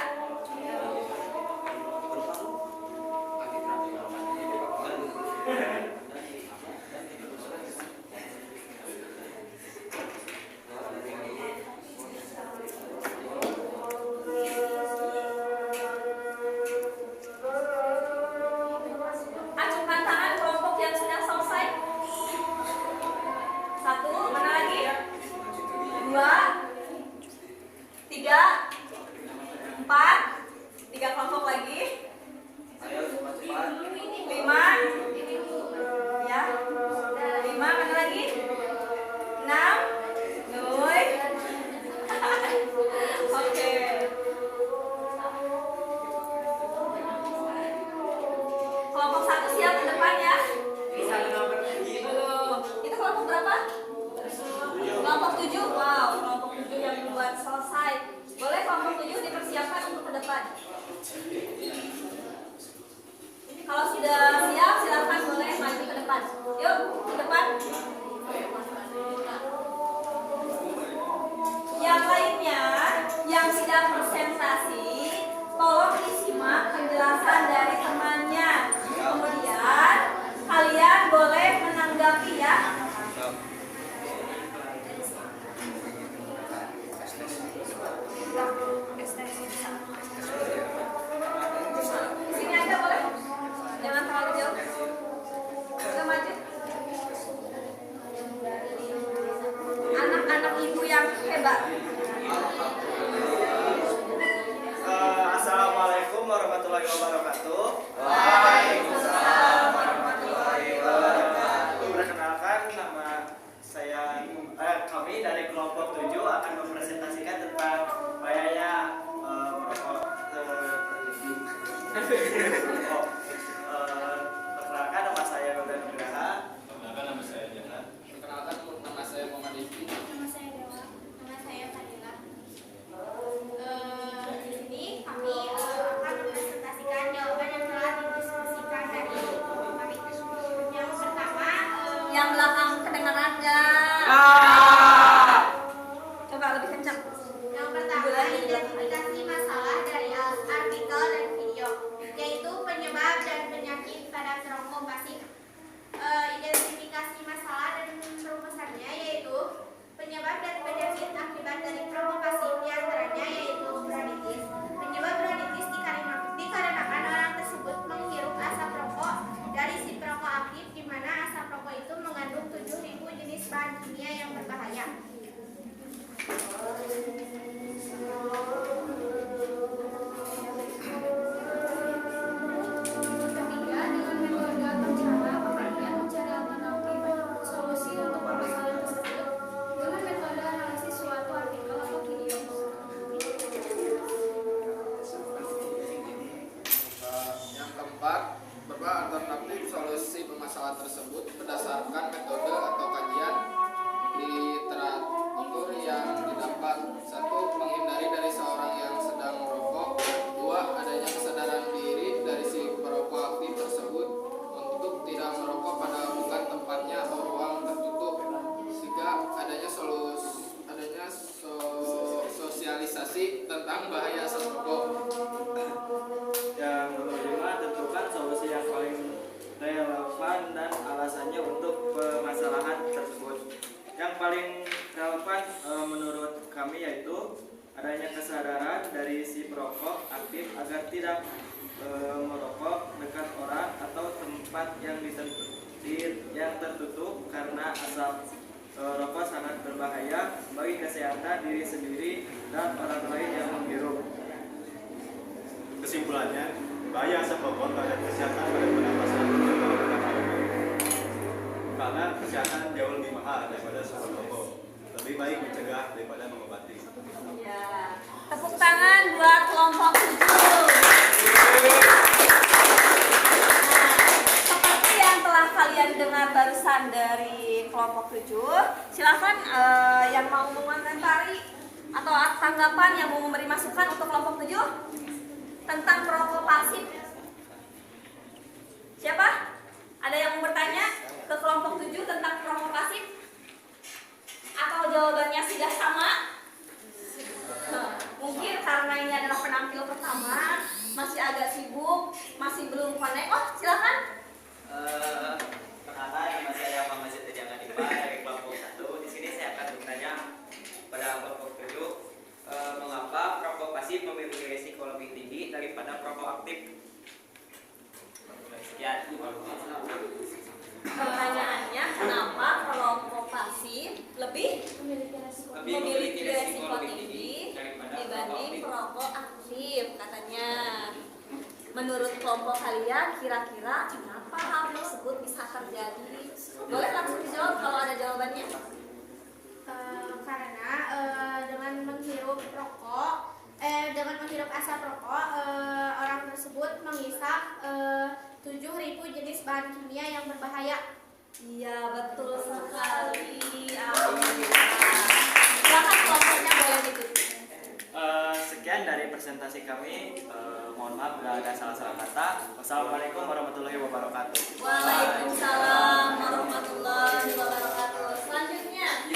Acungkan tangan kelompok yang sudah selesai. 1, mana lagi? 2, 3, 4, 3 kelompok lagi. 5, ya. 5, mana lagi? 6, Nuy. Oke. Kelompok 1 siap ke depan ya. Belum. Itu kelompok berapa? Kelompok 7. Wow, kelompok 7 yang duluan selesai. Boleh kelompok 7 dipersiapkan untuk ke depan. Kalau sudah siap, silakan boleh maju ke depan. Yuk, ke depan. Yang lainnya, yang sedang presentasi, tolong disimak penjelasan dari temannya. Kemudian, kalian boleh menanggapi ya. Di sini aja boleh? Jangan terlalu jauh. Kita maju. Anak-anak ibu yang hebat. Assalamualaikum warahmatullahi wabarakatuh. Perkenalkan, nama saya kami dari kelompok 7 akan mempresentasikan tentang bahaya merokok. Perkenalkan, nama saya Rodan Nugraha. Perkenalkan, nama saya Jahan. Perkenalkan, nama saya Muhammad Rizky. Nama saya Dewa. Nama saya Fadila. Di sini kami akan mempresentasikan jawaban yang telah didiskusikan dari kami. Yang pertama, Yang belakang kedengaran nggak? Coba lebih kencang. yang pertama identifikasi masalah dari artikel dan video, yaitu penyebab dan penyakit pada perokok pasif. Identifikasi masalah dan rumusannya yaitu penyebab dan penyakit akibat dari perokok pasif, diantaranya yaitu bronkitis. Penyebab bronkitis dikarenakan orang tersebut menghirup asap rokok dari si perokok aktif, di mana asap rokok itu mengandung 7.000 jenis bahan kimia yang berbahaya. Ketiga, dengan metode atau cara kemudian mencari alternatif solusi untuk permasalahan tersebut dengan metode analisis suatu artikel atau video. Yang keempat, berapa alternatif solusi permasalahan tersebut berdasarkan metode atau kajian literatur yang didapat. 1. Menghindari dari seorang yang sedang merokok. 2. Adanya kesadaran diri dari si perokok aktif tersebut untuk tidak merokok pada bukan tempatnya atau ruang tertutup. 3. Adanya sosialisasi tentang bahaya asap rokok. Yang nomor 5, tentukan solusi yang paling relevan dan alasannya untuk permasalahan tersebut. Yang paling relevan menurut kami yaitu adanya kesadaran dari si perokok aktif agar tidak merokok dekat orang atau tempat yang tertutup karena asap rokok sangat berbahaya bagi kesehatan diri sendiri dan orang lain yang menghirup. Kesimpulannya, bahaya asap rokok terhadap kesehatan pada pernapasan karena kesehatan jauh lebih mahal daripada asap rokok. Lebih baik mencegah daripada mengobati. Ya. Tepuk tangan buat kelompok 7. Seperti yang telah kalian dengar barusan dari kelompok 7, silakan yang mau mengomentari atau tanggapan yang mau memberi masukan untuk kelompok 7 tentang perokok pasif? Siapa? Ada yang mau bertanya ke kelompok 7 tentang perokok pasif? Atau jawabannya sudah sama? Mungkin karena ini adalah penampil pertama, masih agak sibuk, masih belum connect. Oh, silakan. Perkenalkan, nama saya Muhammad Setia Dipa dari kelompok 1. Di sini saya akan bertanya pada kelompok 7, mengapa perokok pasif memiliki risiko lebih tinggi daripada perokok aktif? Sekian. Pertanyaannya, kenapa perokok pasif lebih memiliki resiko tinggi dibanding perokok aktif? Katanya, menurut kelompok kalian, kira-kira kenapa hal tersebut bisa terjadi? Boleh langsung dijawab kalau ada jawabannya. Karena dengan menghirup asap rokok, orang tersebut menghisap 7.000 jenis bahan kimia yang berbahaya. Iya, betul sekali. Alhamdulillah. Silakan kelompoknya boleh ditutup. Sekian dari presentasi kami. Mohon maaf bila ada salah-salah kata. Wassalamualaikum warahmatullahi wabarakatuh. Waalaikumsalam warahmatullahi wabarakatuh. Selanjutnya,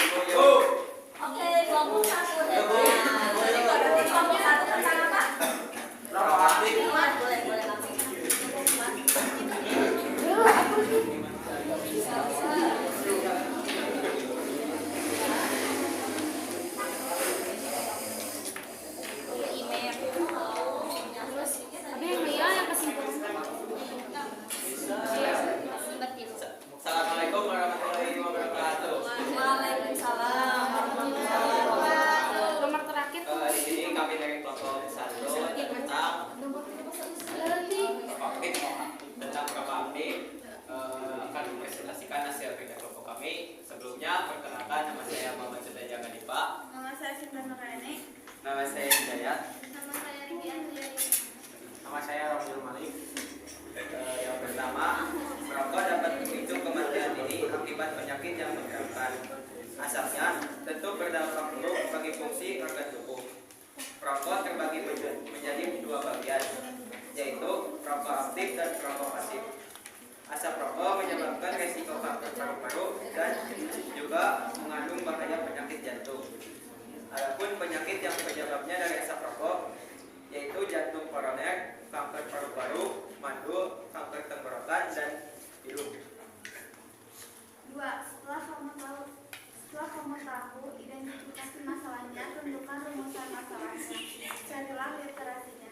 oke, kelompok 1 Jadi kelompok 1 tentang apa? Perokok aktif. Boleh kami. Assalamualaikum warahmatullahi wabarakatuh. Waalaikumsalam warahmatullahi wabarakatuh. Nomor terakhir. Di sini kami dari kelompok 1 tentang perokok aktif akan mempresentasikan hasil kerja kelompok kami. Sebelumnya perkenalkan, nama saya Muhammad Setia Dipa. Nama saya Sinta Nuraini. Nama saya Hidayat. Nama saya Riki Andriani. Nama saya Rasul Malik. Yang pertama, merokok dapat memicu kematian dini akibat penyakit yang menggerakkan. Asapnya tentu berdampak buruk bagi fungsi organ tubuh. Perokok terbagi menjadi dua bagian, yaitu perokok aktif dan perokok pasif. Asap rokok menyebabkan resiko kanker paru-paru dan juga mengandung bahaya penyakit jantung. Adapun penyakit yang penyebabnya dari asap rokok yaitu jantung koroner, kanker paru-paru, mandul, kanker tenggorokan, dan hidung. 2. Setelah kamu tahu identifikasi masalahnya, tentukan rumusan masalahnya. Carilah literasinya.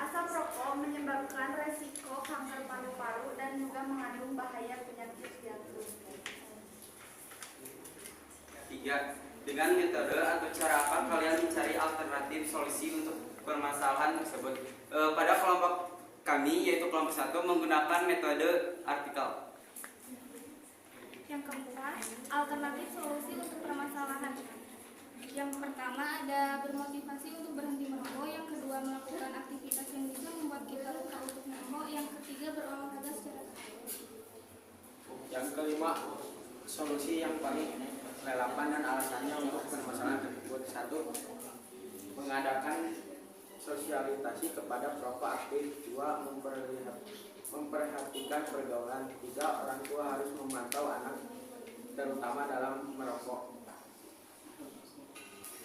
Asap rokok menyebabkan resiko kanker paru-paru dan juga mengandung bahaya penyakit jantung. 3. Dengan metode atau cara apa kalian mencari alternatif solusi untuk permasalahan tersebut? Pada kelompok kami, yaitu kelompok 1, menggunakan metode artikel. Yang kedua, alternatif solusi untuk permasalahan. Yang pertama ada bermotivasi untuk berhenti merokok. Yang kedua, melakukan aktivitas yang bisa membuat kita lupa untuk merokok. Yang ketiga, berolahraga secara teratur. Yang kelima, solusi yang paling relevan dan alasannya untuk permasalahan tersebut. 1. Mengadakan sosialisasi kepada perokok aktif. 2. Memperhatikan pergaulan. 3. Orang tua harus memantau anak terutama dalam merokok.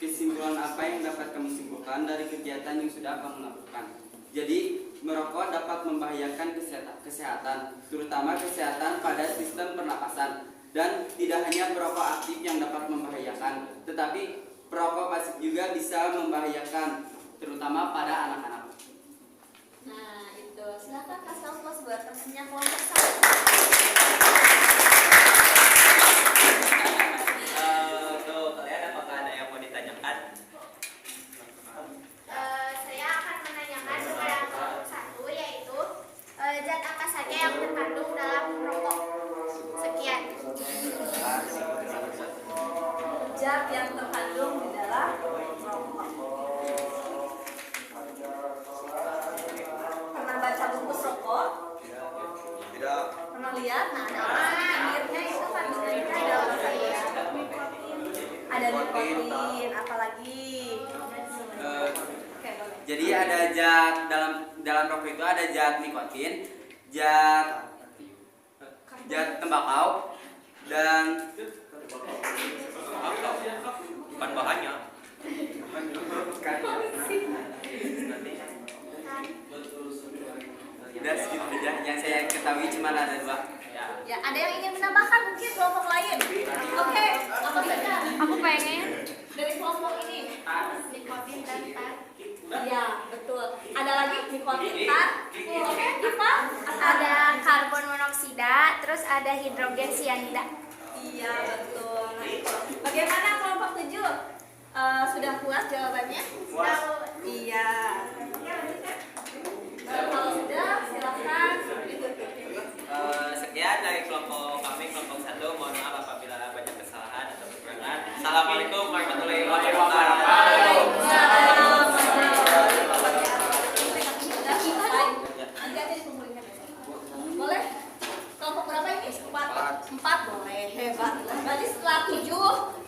Kesimpulan apa yang dapat kamu simpulkan dari kegiatan yang sudah kamu lakukan? Jadi, merokok dapat membahayakan kesehatan, terutama kesehatan pada sistem pernapasan. Dan tidak hanya perokok aktif yang dapat membahayakan, tetapi perokok pasif juga bisa membahayakan, terutama pada anak-anak. Nah, itu. Silakan kasih aplaus buat temannya kelompok 1. Untuk kalian, apakah ada yang mau ditanyakan? Saya akan menanyakan kepada kelompok 1, yaitu zat apa saja yang terkandung dalam rokok. Sekian. Zat yang terkandung di dalam rokok. Pernah baca buku rokok? Jadi ada zat dalam rokok itu ada zat nikotin, zat tembakau dan Bukan bahannya. udah segitu aja yang saya ketahui cuma ada 2. Ya, ada yang ingin menambahkan mungkin kelompok lain? Oke, apa saja? Aku pengen Dari kelompok ini. Nikotin dan tar. Iya, betul. Ada lagi nikotin, tar. Oke, apa? Ada karbon monoksida, terus ada hidrogen sianida. Iya, betul. Nah, bagaimana kelompok 7? Sudah puas jawabannya? Puas. Iya. Kalau sudah, silakan. Sekian dari kelompok kami, kelompok 1. Mohon maaf apabila banyak kesalahan atau kekurangan. Assalamualaikum warahmatullahi wabarakatuh. Boleh? Kelompok berapa ini? 4 boleh. Hebat. Berarti setelah 7,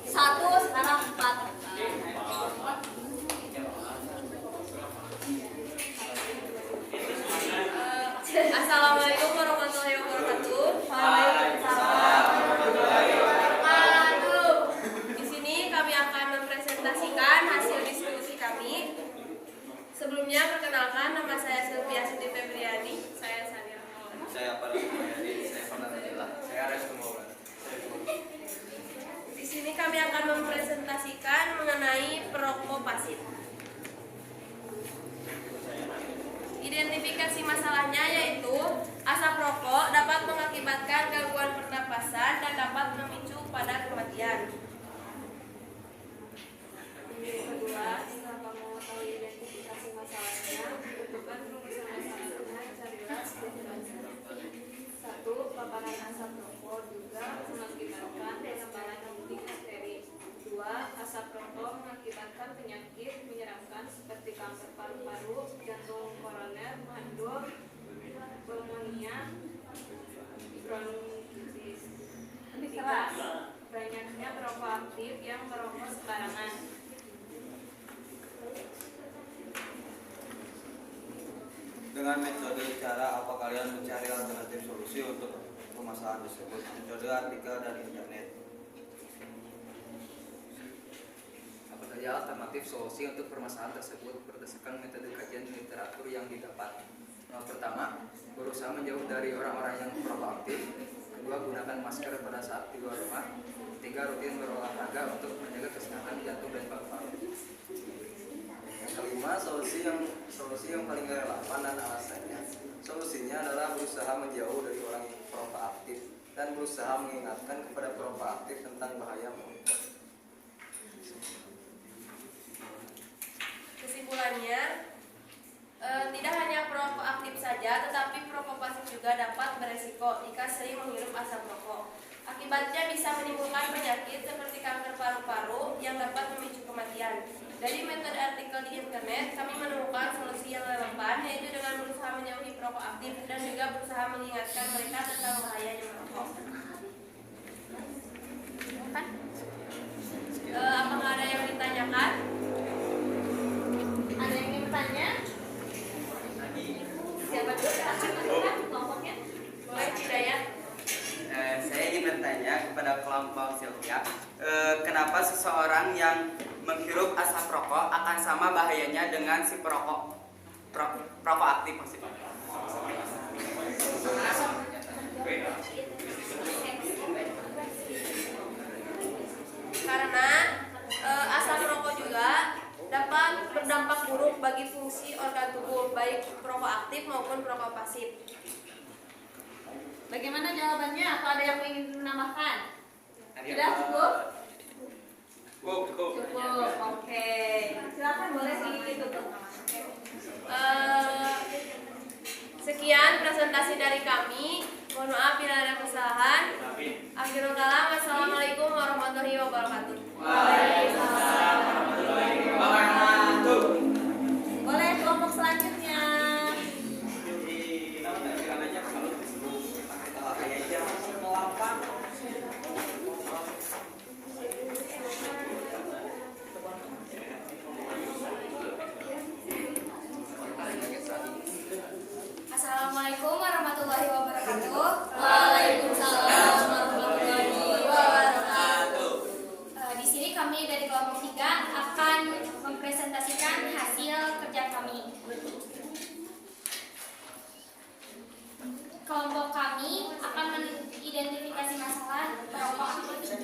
1, sekarang 4. Assalamualaikum warahmatullahi wabarakatuh. Waalaikumsalam. Di sini kami akan mempresentasikan hasil diskusi kami. Sebelumnya perkenalkan, nama saya Sylvia Siti Febriani. Saya Sania. Saya para Muhammadi, saya Fernanda, saya Restu Maulana. Di sini kami akan mempresentasikan mengenai perokok pasif. Identifikasi masalahnya yaitu asap rokok dapat mengakibatkan gangguan pernapasan dan dapat memicu pada kematian. Yang kedua, setelah kamu mengetahui identifikasi masalahnya, tentukan rumusan masalahnya, carilah definisi. 1. Paparan asap rokok juga mengakibatkan penyebaran nyamuk bakteri. 2. Asap rokok mengakibatkan penyakit menyeramkan seperti kanker paru-paru, jantung koroner, mandul, pneumonia, bronkitis. 3. Banyaknya perokok aktif yang merokok sembarangan. Dengan metode cara apa kalian mencari alternatif solusi untuk permasalahan tersebut? Metode artikel dan internet. Apa saja alternatif solusi untuk permasalahan tersebut berdasarkan metode kajian literatur yang didapat? Pertama, berusaha menjauh dari orang-orang yang perokok aktif. Kedua, gunakan masker pada saat di luar rumah. 3, rutin berolahraga untuk menjaga kesehatan jantung dan paru-paru. Yang kelima, solusi yang paling relevan dan alasannya. Solusinya adalah berusaha menjauh dari orang yang perokok aktif dan berusaha mengingatkan kepada perokok aktif tentang bahaya merokok. Kesimpulannya, tidak hanya perokok aktif saja, tetapi perokok pasif juga dapat beresiko jika sering menghirup asap rokok. Akibatnya bisa menimbulkan penyakit seperti kanker paru-paru yang dapat memicu kematian. Dari metode artikel di internet, kami menemukan solusi yang relevan, yaitu dengan berusaha menjauhi perokok aktif dan juga berusaha mengingatkan mereka tentang bahayanya merokok. Apakah ada yang ditanyakan? Ada yang ingin bertanya? Siapa dulu? Silakan kelompoknya. Boleh, Hidayat. Saya ingin bertanya kepada kelompok Sylvia, kenapa seseorang yang menghirup asap rokok akan sama bahayanya dengan si perokok aktif maksudnya? Karena asap rokok juga dapat berdampak buruk bagi fungsi organ tubuh, baik perokok aktif maupun perokok pasif. Bagaimana jawabannya? Atau ada yang ingin menambahkan? Sudah cukup? Cukup, oke. Silakan boleh ditutup. Sekian presentasi dari kami. Mohon maaf bila ada kesalahan. Akhirul kalam, wassalamualaikum warahmatullahi wabarakatuh. Waalaikumsalam warahmatullahi wabarakatuh. Boleh kelompok selanjutnya. kami. Kelompok kami akan mengidentifikasi masalah perokok aktif.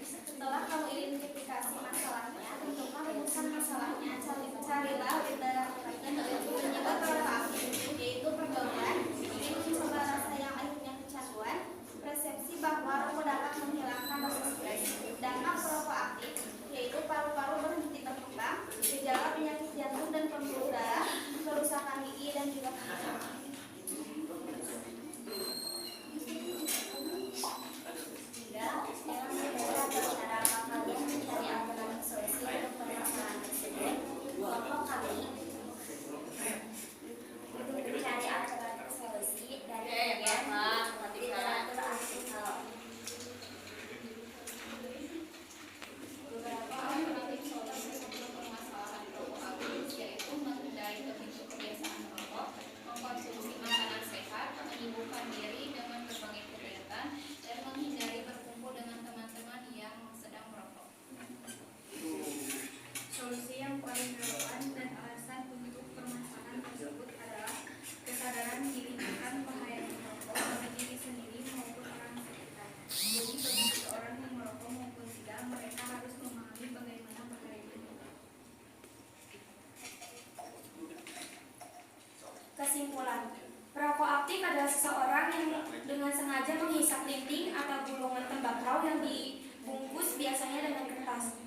Setelah kamu identifikasi masalahnya, tentukan rumusan masalahnya. Carilah penyebab perokok aktif, yaitu pergaulan, ingin mencoba rasa yang akhirnya kecanduan, persepsi bahwa rokok dapat menghilangkan rasa stres, dampak perokok aktif, yaitu paru-paru berhenti berkembang, gejala penyakit jantung dan pembuluh darah, kerusakan gigi dan juga penyakit. Solusi yang paling relevan dan alasan untuk permasalahan tersebut adalah kesadaran diri akan bahaya merokok bagi diri sendiri maupun orang sekitar. Jadi bagi seorang yang merokok maupun tidak, mereka harus memahami bagaimana bahaya itu. Kesimpulan, perokok aktif adalah seseorang yang dengan sengaja menghisap linting atau gulungan tembakau yang dibungkus biasanya dengan kertas.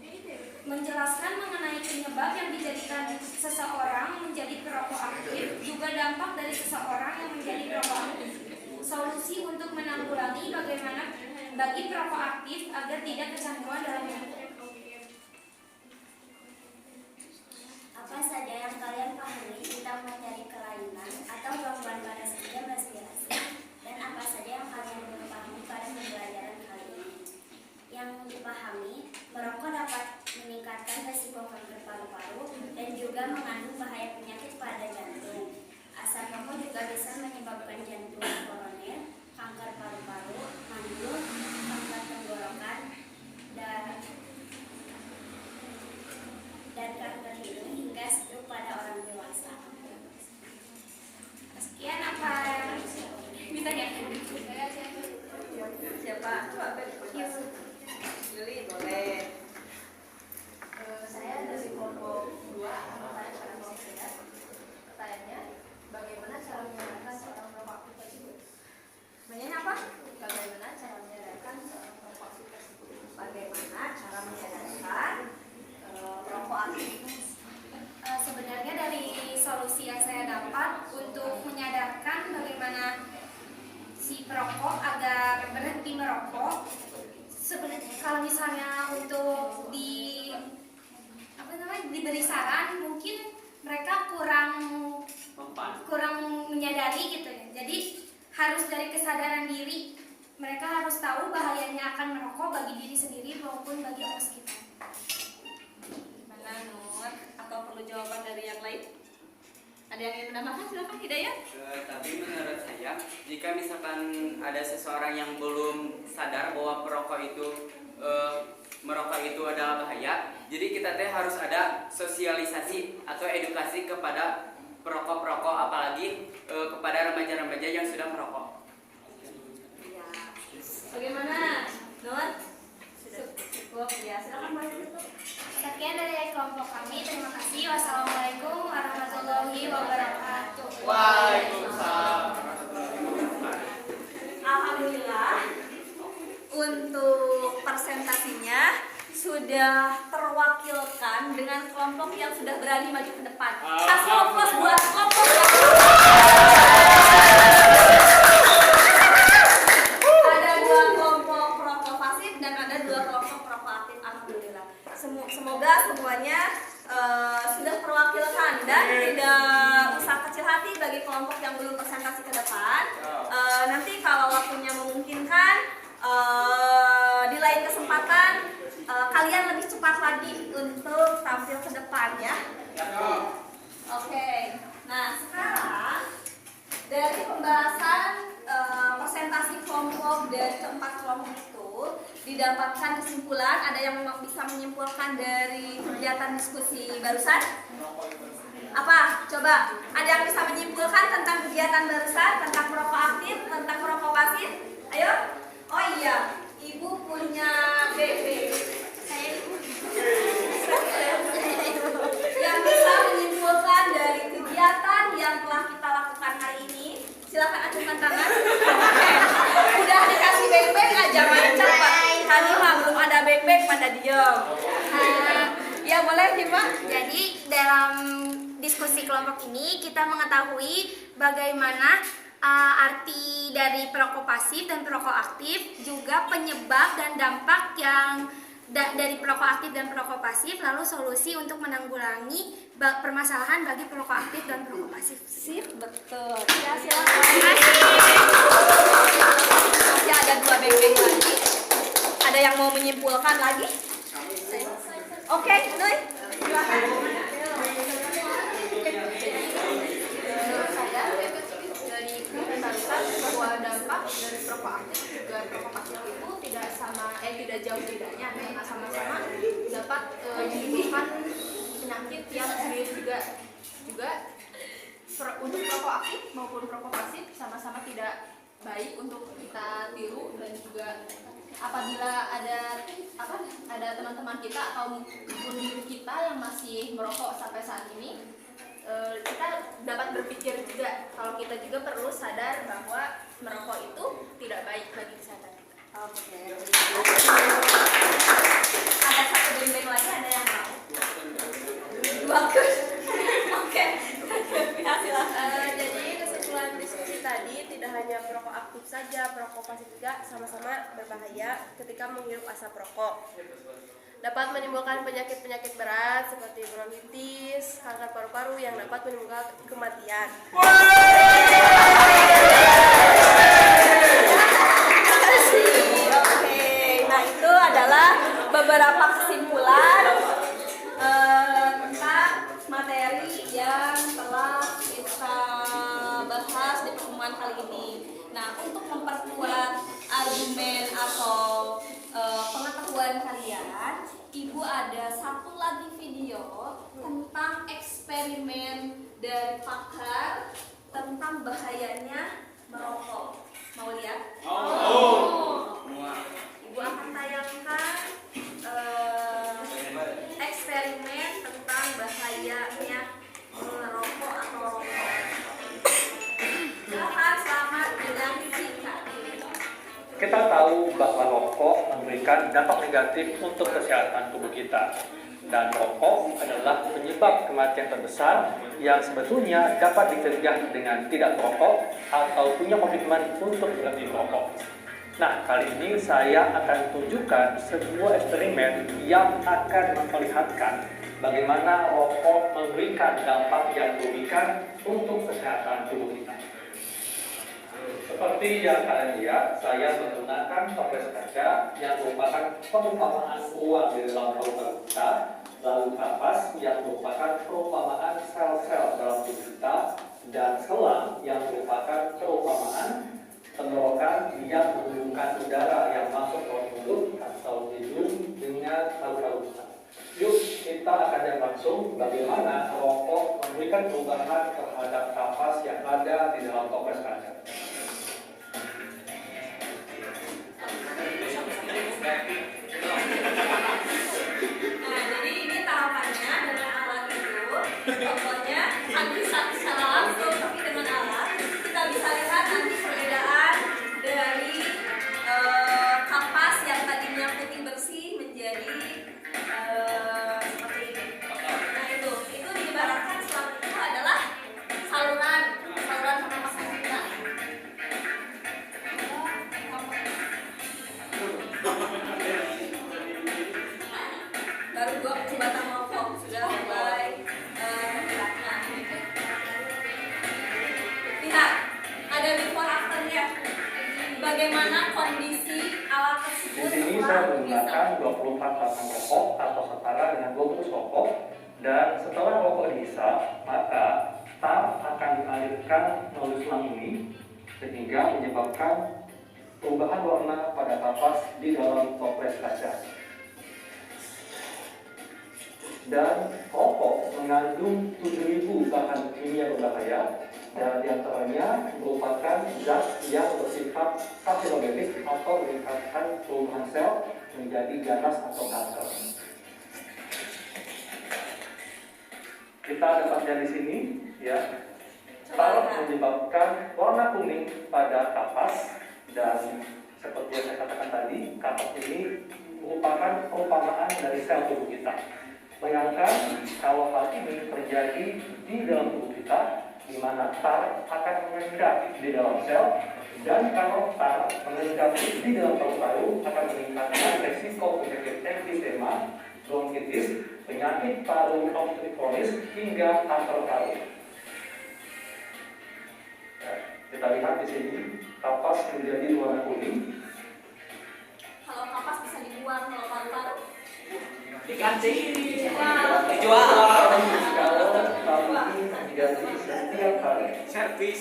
Menjelaskan mengenai penyebab yang dijadikan seseorang menjadi perokok aktif, juga dampak dari seseorang yang menjadi perokok aktif. Solusi untuk menanggulangi bagaimana bagi perokok aktif agar tidak kecanduan dalam merokok. Apa saja yang kalian pahami tentang materi kelainan atau gangguan pada sistem respirasi, dan apa saja yang kalian belum pahami pada pembelajaran kali ini? Yang dipahami, merokok dapat meningkatkan resiko kanker paru-paru dan juga mengandung bahaya penyakit pada jantung. Asap rokok juga bisa menyebabkan jantung koroner, kanker paru-paru, mandul, kanker tenggorokan, dan kanker hidung hingga stroke pada orang dewasa. Sekian apa yang bisa ya? Siapa? Juli, boleh. Saya dari kelompok 2 bertanya pada kelompok 3. Pertanyaannya, bagaimana cara menyadarkan seorang perokok aktif tersebut? Pertanyaannya apa? Bagaimana cara menyadarkan seorang perokok aktif tersebut? Bagaimana cara menyadarkan perokok aktif? Sebenarnya dari solusi yang saya dapat untuk menyadarkan bagaimana si perokok agar berhenti merokok, sebenarnya kalau misalnya untuk diberi saran, mungkin mereka kurang menyadari gitu ya. Jadi harus dari kesadaran diri, mereka harus tahu bahayanya akan merokok bagi diri sendiri maupun bagi orang sekitar. Mana Nur? Atau perlu jawaban dari yang lain? Ada yang ingin menambahkan? Silakan Hidayat. Tapi menurut saya, jika misalkan ada seseorang yang belum sadar bahwa merokok itu adalah bahaya, jadi kita harus ada sosialisasi atau edukasi kepada perokok-perokok, apalagi kepada remaja-remaja yang sudah merokok. Ya. Bagaimana Nur? Sudah cukup ya. Silakan boleh tutup. Sekian dari kelompok kami. Terima kasih. Wassalamualaikum warahmatullahi wabarakatuh. Waalaikumsalam. Alhamdulillah, untuk presentasinya sudah terwakilkan dengan kelompok yang sudah berani maju ke depan. Kasih aplaus buat kelompok yang ada 2 kelompok perokok pasif dan ada 2 kelompok perokok aktif. Alhamdulillah. Semoga semuanya sudah terwakilkan dan tidak usah kecil hati bagi kelompok yang belum presentasi ke depan. Nanti kalau waktunya memungkinkan, di lain kesempatan kalian lebih cepat lagi untuk tampil ke depan ya. Oke. Nah sekarang dari pembahasan presentasi kelompok dari keempat kelompok itu didapatkan kesimpulan. Ada yang bisa menyimpulkan dari kegiatan diskusi barusan? Coba, ada yang bisa menyimpulkan tentang kegiatan barusan, tentang perokok aktif, tentang perokok pasif? Ayo. Oh iya, Ibu punya BB. Saya Ibu. Yang bisa menyimpulkan dari kegiatan yang telah kita lakukan hari ini, silakan acungkan tangan. Udah dikasih backpack aja main cepat. Tadi mah belum ada backpack pada diem. Ya boleh Mbak. Jadi dalam diskusi kelompok ini kita mengetahui bagaimana arti dari perokok pasif dan perokok aktif, juga penyebab dan dampak yang dari perokok aktif dan perokok pasif, lalu solusi untuk menanggulangi permasalahan bagi perokok aktif dan perokok pasif. Sip, betul. Ya, silakan. Masih ada 2 backpack lagi. Ada yang mau menyimpulkan lagi? Oke, Nuy, silakan. Menurut saya dari barusan bahwa dampak dari perokok aktif juga perokok pasif itu tidak jauh bedanya, karena sama-sama dapat menimbulkan penyakit yang serius juga untuk perokok aktif maupun perokok pasif sama-sama tidak baik untuk kita tiru, dan juga apabila ada teman-teman kita ataupun diri kita yang masih merokok sampai saat ini, kita dapat berpikir juga kalau kita juga perlu sadar bahwa merokok itu tidak baik bagi kesehatan kita. Oke. Ada satu backpack lagi, ada yang mau? 2 kus. Oke. Ya, silakan. Jadi kesimpulan diskusi tadi, tidak hanya perokok aktif saja, perokok pasif juga sama-sama berbahaya ketika menghirup asap rokok. Dapat menimbulkan penyakit-penyakit berat seperti bronkitis, kanker paru-paru yang dapat menimbulkan kematian. Oke, nah itu adalah beberapa kesimpulan tentang materi yang telah kita bahas di pertemuan kali ini. Nah, untuk memperkuat argumen atau pengetahuan kalian, Ibu ada satu lagi video tentang eksperimen dari pakar tentang bahayanya merokok. Mau lihat? Ibu akan tayangkan eksperimen tentang bahayanya merokok atau rokok. Silakan, selamat menyaksikan. Kita tahu bahwa rokok memberikan dampak negatif untuk kesehatan tubuh kita. Dan rokok adalah penyebab kematian terbesar yang sebetulnya dapat dicegah dengan tidak merokok atau punya komitmen untuk berhenti merokok. Nah, kali ini saya akan tunjukkan sebuah eksperimen yang akan memperlihatkan bagaimana rokok memberikan dampak yang merugikan untuk kesehatan tubuh kita. Seperti yang kalian lihat, saya menggunakan toples kaca yang merupakan perumpamaan uang di dalam paru-paru kita, lalu kapas yang merupakan perumpamaan sel-sel dalam tubuh kita, dan selang yang merupakan perumpamaan tenggorokan yang menghubungkan udara yang masuk ke mulut atau hidung dengan paru-paru kita. Yuk, kita akan lihat langsung bagaimana rokok memberikan perubahan terhadap kapas yang ada di dalam toples kaca. Nah, jadi ini tahapannya dengan alat itu. Pokoknya bisa langsung, tapi dengan alat kita bisa lihat nanti perbedaan dari kapas yang tadinya putih bersih menjadi seperti ini. Nah, itu diibaratkan selang itu adalah saluran pernapasan kita. Baru 2 batang rokok sudah mulai menggerakkan. Lihat, ada before afternya. Bagaimana kondisi alat tersebut? Di sini saya menggunakan 24 batang rokok atau setara dengan 20 rokok, dan setelah rokok dihisap, maka tar akan dialirkan melalui selang ini sehingga menyebabkan perubahan warna pada kapas di dalam toples kaca. Dan rokok mengandung 7.000 bahan kimia dan diantaranya merupakan zat yang bersifat karsinogenik atau meningkatkan perubahan sel menjadi ganas atau kanker. Kita dapatkan di sini, ya, tar menyebabkan warna kuning pada kapas, dan seperti yang saya katakan tadi, kapas ini merupakan perumpamaan dari sel tubuh kita. Bayangkan kalau hal ini terjadi di dalam tubuh kita, di mana tar akan mengendap di dalam sel, dan kalau tar mengendap di dalam paru-paru akan meningkatkan resiko penyakit emfisema, bronkitis, penyakit paru obstruktif kronis hingga kanker paru. Ya, kita lihat di sini kapas menjadi warna kuning. Kalau kapas bisa dibuang, kalau paru-paru diganti, dijual. Kalau kapas ini terjadi setiap hari,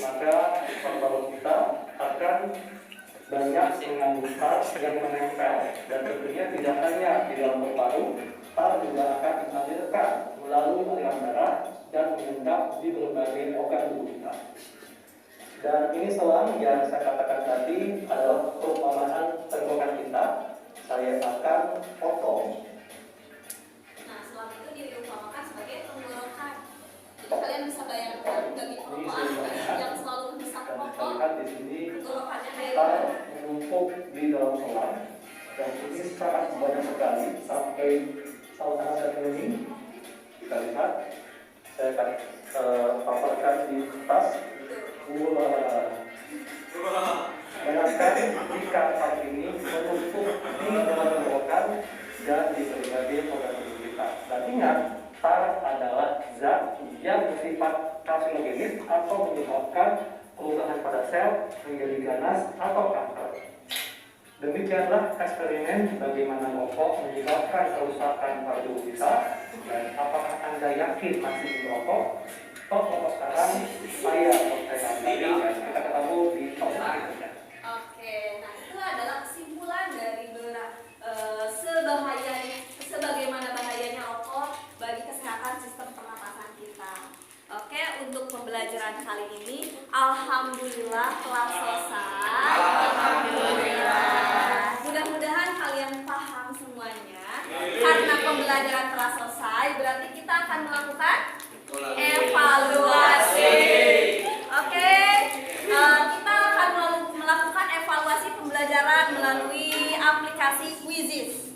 maka paru-paru kita akan banyak mengandung tar yang menempel, dan tentunya tidak hanya di dalam paru-paru, tar juga akan mengalirkan melalui aliran darah dan mengendap di berbagai organ tubuh kita. Dan ini selang yang saya katakan tadi adalah perumpamaan tenggorokan kita. Saya akan potong. Nah, selang itu diumpamakan sebagai tenggorokan. Jadi kalian bisa bayangkan bagi perempuan yang selalu bisa rokok, Lihat di sini tenggorokannya kayak tar menumpuk di dalam selang, dan ini sangat banyak sekali sampai salah satu ini. Kita lihat, saya akan paparkan di kertas. Bayangkan jika tar ini menumpuk di dalam tenggorokan dan di berbagai organ tubuh kita. Dan ingat, tar adalah zat yang bersifat karsinogenik atau menyebabkan perubahan pada sel menjadi ganas atau kanker. Demikianlah eksperimen bagaimana rokok menyebabkan kerusakan pada tubuh kita. Dan apakah Anda yakin masih merokok? Toh rokok sekarang saya tadi, dan kita ketemu di top berikutnya. Oke, nah itu adalah kesimpulan dari sebagaimana bahayanya rokok bagi kesehatan sistem pernapasan kita. Oke, untuk pembelajaran kali ini, alhamdulillah telah selesai. Alhamdulillah. Mudah-mudahan kalian paham semuanya. Karena pembelajaran telah selesai, berarti kita akan melakukan evaluasi. Oke, kita akan melakukan evaluasi pembelajaran melalui aplikasi Quizizz.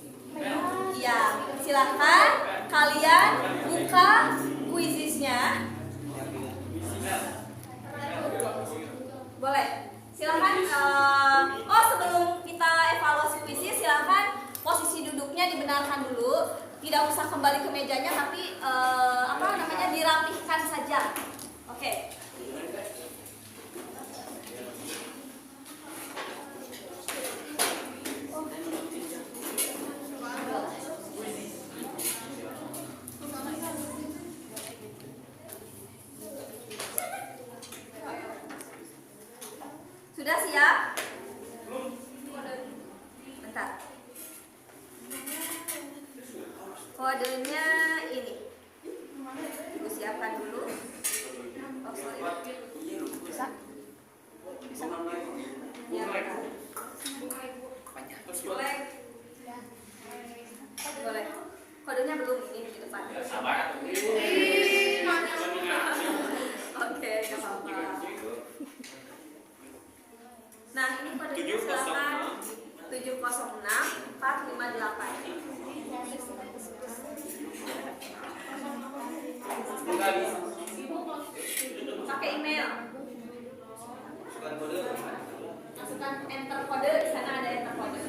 Ya, silahkan kalian buka Quizizz-nya. Boleh. Silahkan. Sebelum kita evaluasi Quizizz, silahkan posisi duduknya dibenarkan dulu. Tidak usah kembali ke mejanya, tapi dirapihkan saja. Oke. Sudah siap? Bentar. Kodenya ini. Ibu siapkan dulu. Oh, sorry. Bisa? Bisa? Ya, bentar. Boleh. Boleh. Kodenya belum, ini di depan. Oke, gak apa-apa. Nah, ini kodenya silakan 706 458. Pakai email. Masukkan enter kode, di sana ada enter kode.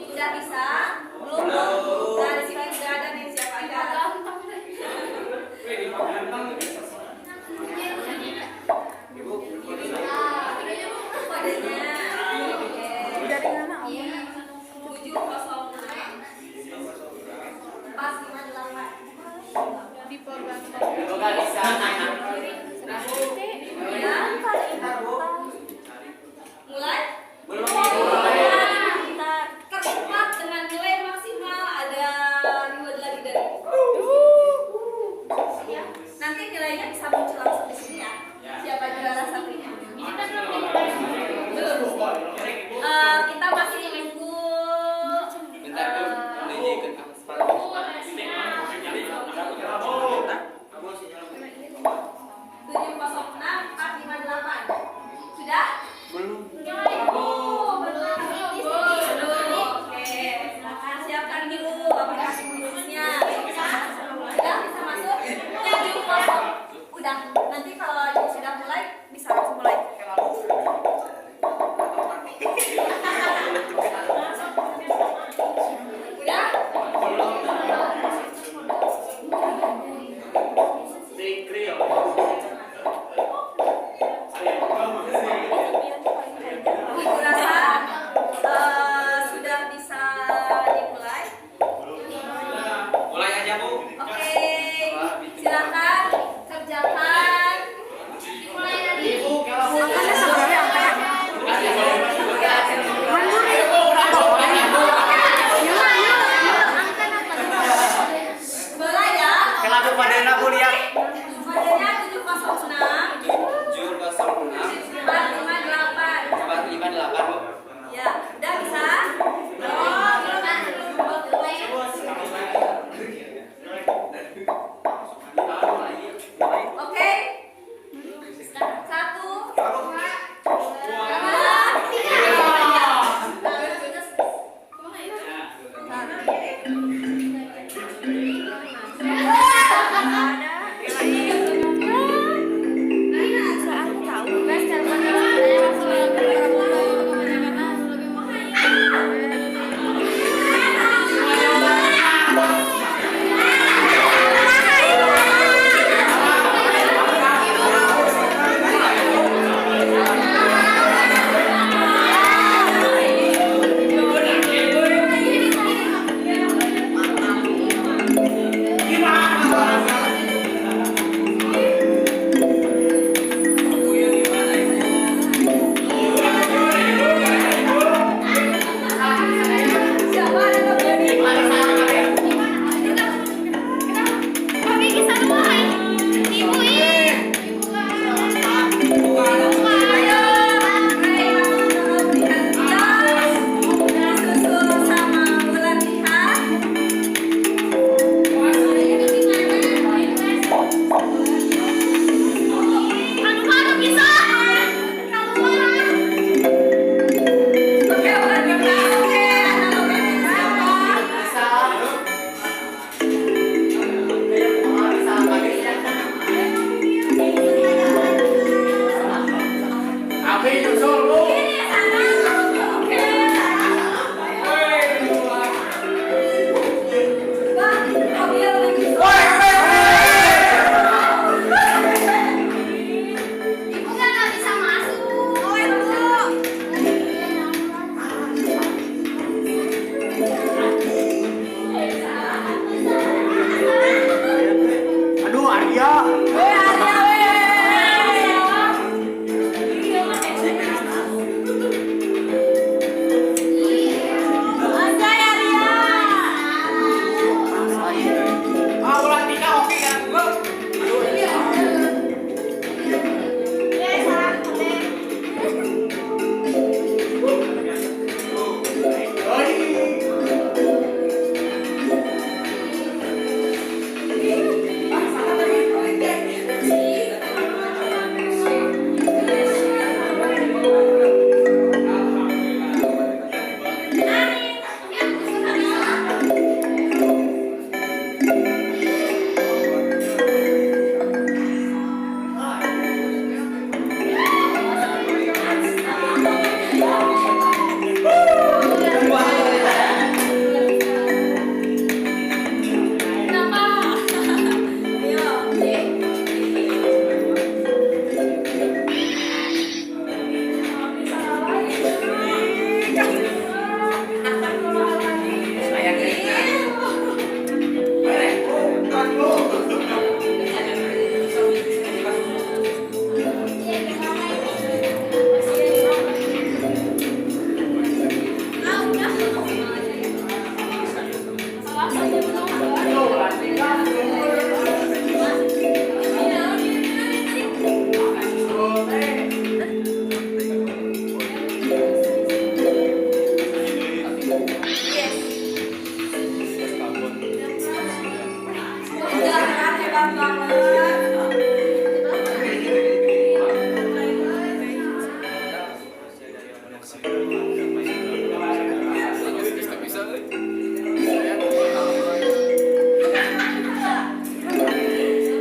Udah bisa? Belum? Nah, di sini sudah ada nih, siapa aja? Kodenya. Dari mana? 706 458.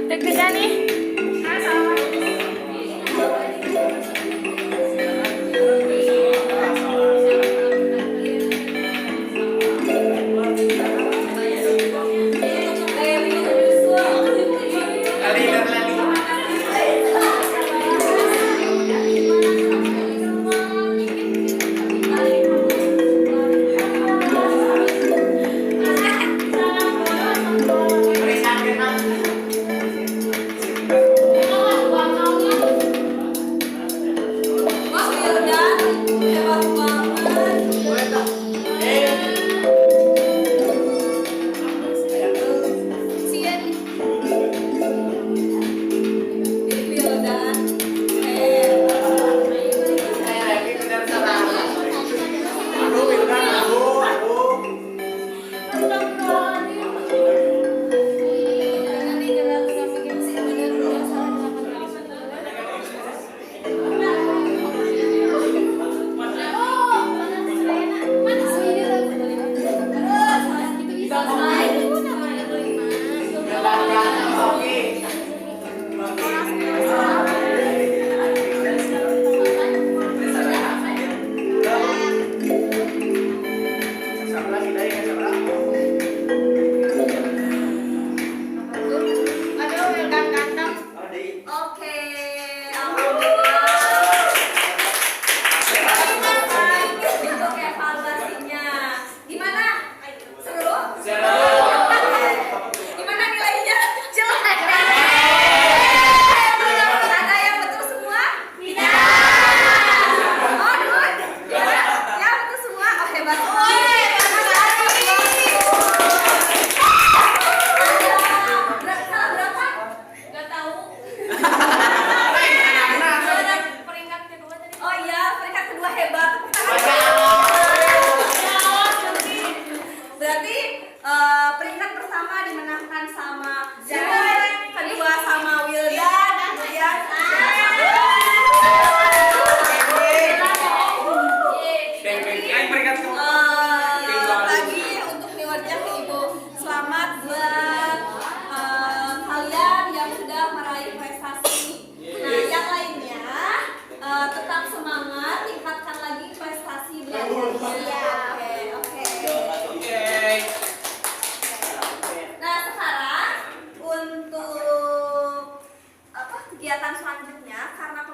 Deg-degan nih.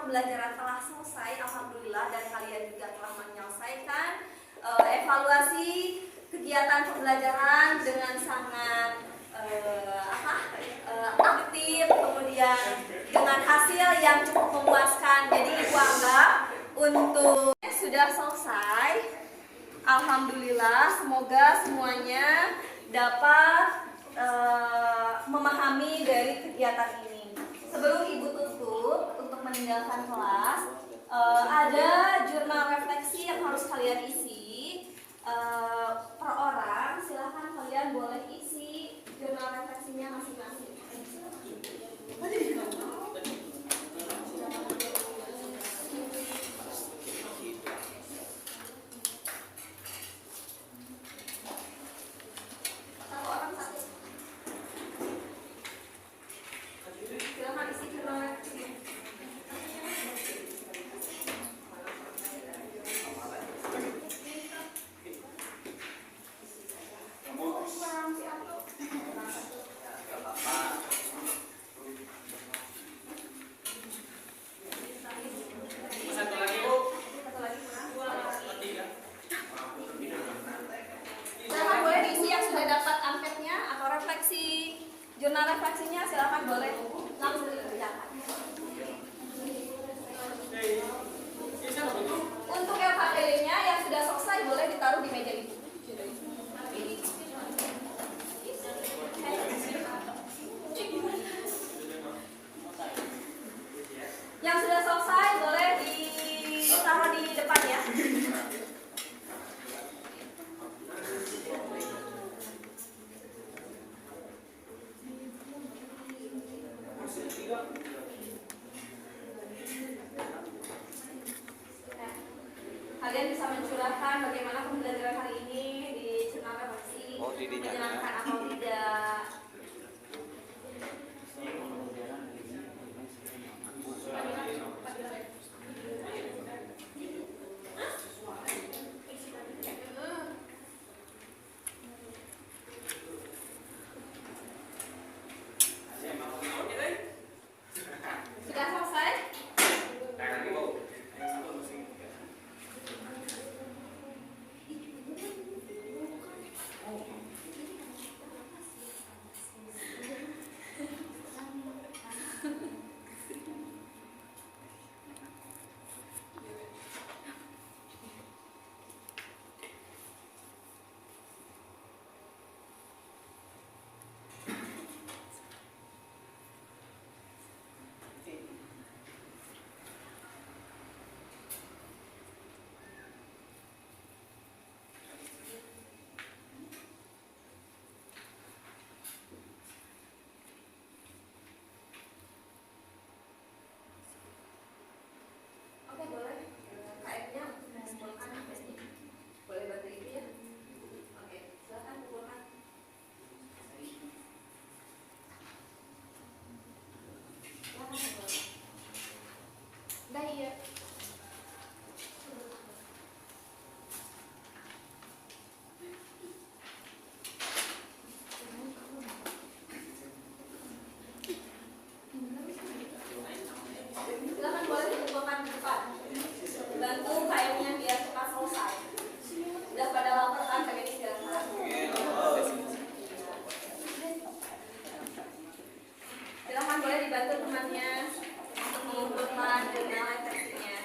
Pembelajaran telah selesai, alhamdulillah, dan kalian juga telah menyelesaikan evaluasi kegiatan pembelajaran dengan sangat aktif, kemudian dengan hasil yang cukup memuaskan. Jadi ibu anggap untuk sudah selesai, alhamdulillah. Semoga semuanya dapat memahami dari kegiatan ini. Sebelum ibu tutup untuk meninggalkan kelas, ada jurnal refleksi yang harus kalian isi per orang. Silahkan kalian boleh isi jurnal refleksinya masing-masing. Satu orang satu. Silahkan isi jurnal refleksinya. Silahkan boleh diisi yang sudah dapat angketnya atau refleksi jurnal refleksinya, silahkan boleh langsung dikerjakan. Untuk LKPD-nya yang sudah selesai boleh ditaruh di meja ibu. Yang sudah selesai boleh ditaruh di depan ya. Kalian bisa mencurahkan bagaimana pembelajaran hari ini di jurnal menyenangkan atau tidak. Sudah selesai? Oke, boleh. KM-nya kumpulkan ini. Boleh bantu itu ya? Oke, silakan kumpulkan. Silakan kumpulkan. Dah iya. Silakan boleh dikumpulkan di depan. Bantu KM-nya biar cepat selesai. Sudah pada lapar kan pengen istirahat? Silakan boleh dibantu temannya untuk mengumpulkan jurnal versinya.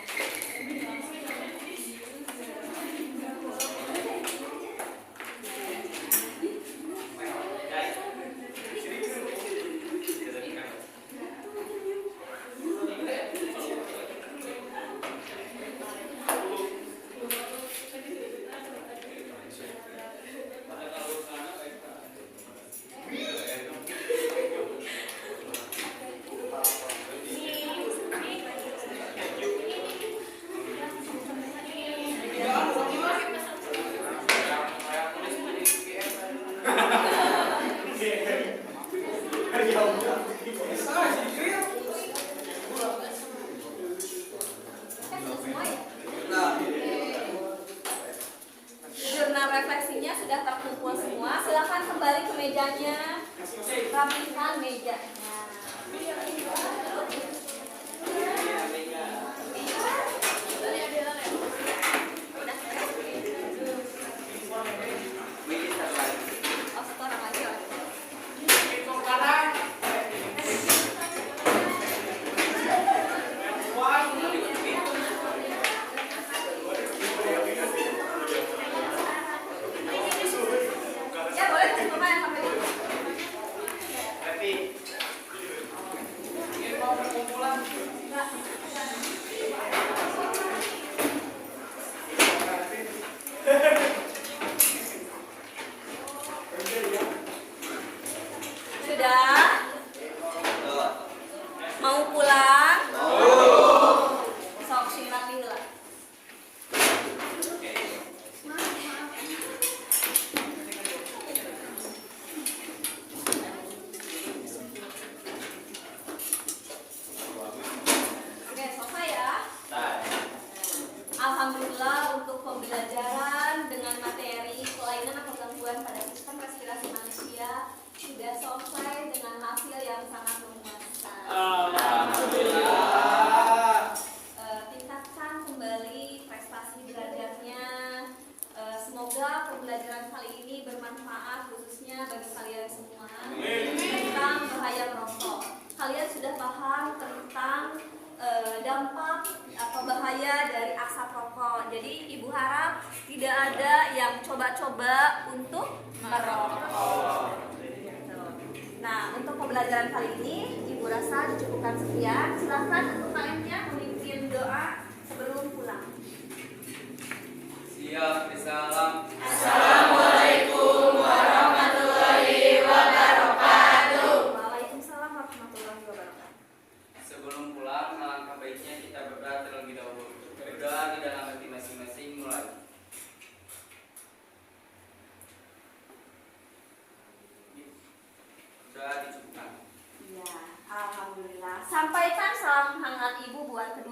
Jurnal refleksinya sudah terkumpul semua. Silakan kembali ke mejanya. Rapikan mejanya. Oh, sekarang lagi ya. Ya boleh kumpulkan yang sampai ini. Sudah? Mau pulang? Sok sing rapi heula. Oke, selesai ya. Alhamdulillah untuk pembelajaran dengan materi kelainan atau gangguan pada sistem respirasi manusia sudah selesai dengan hasil yang sangat memuaskan. Tingkatkan kembali prestasi belajarnya. Semoga pembelajaran kali ini bermanfaat khususnya bagi kalian semua tentang bahaya merokok. Kalian sudah paham tentang dampak atau bahaya dari asap rokok. Jadi ibu harap tidak ada yang coba-coba untuk merokok. Nah, untuk pembelajaran kali ini ibu rasa dicukupkan sekian. Silakan untuk KM-nya memimpin doa sebelum pulang. Siap, salam. Assalamualaikum warahmatullahi wabarakatuh. Waalaikumsalam warahmatullahi wabarakatuh. Sebelum pulang, alangkah baiknya kita berdoa terlebih dahulu. Berdoa di dalam hati masing-masing mulai. penghangat ibu buat kedua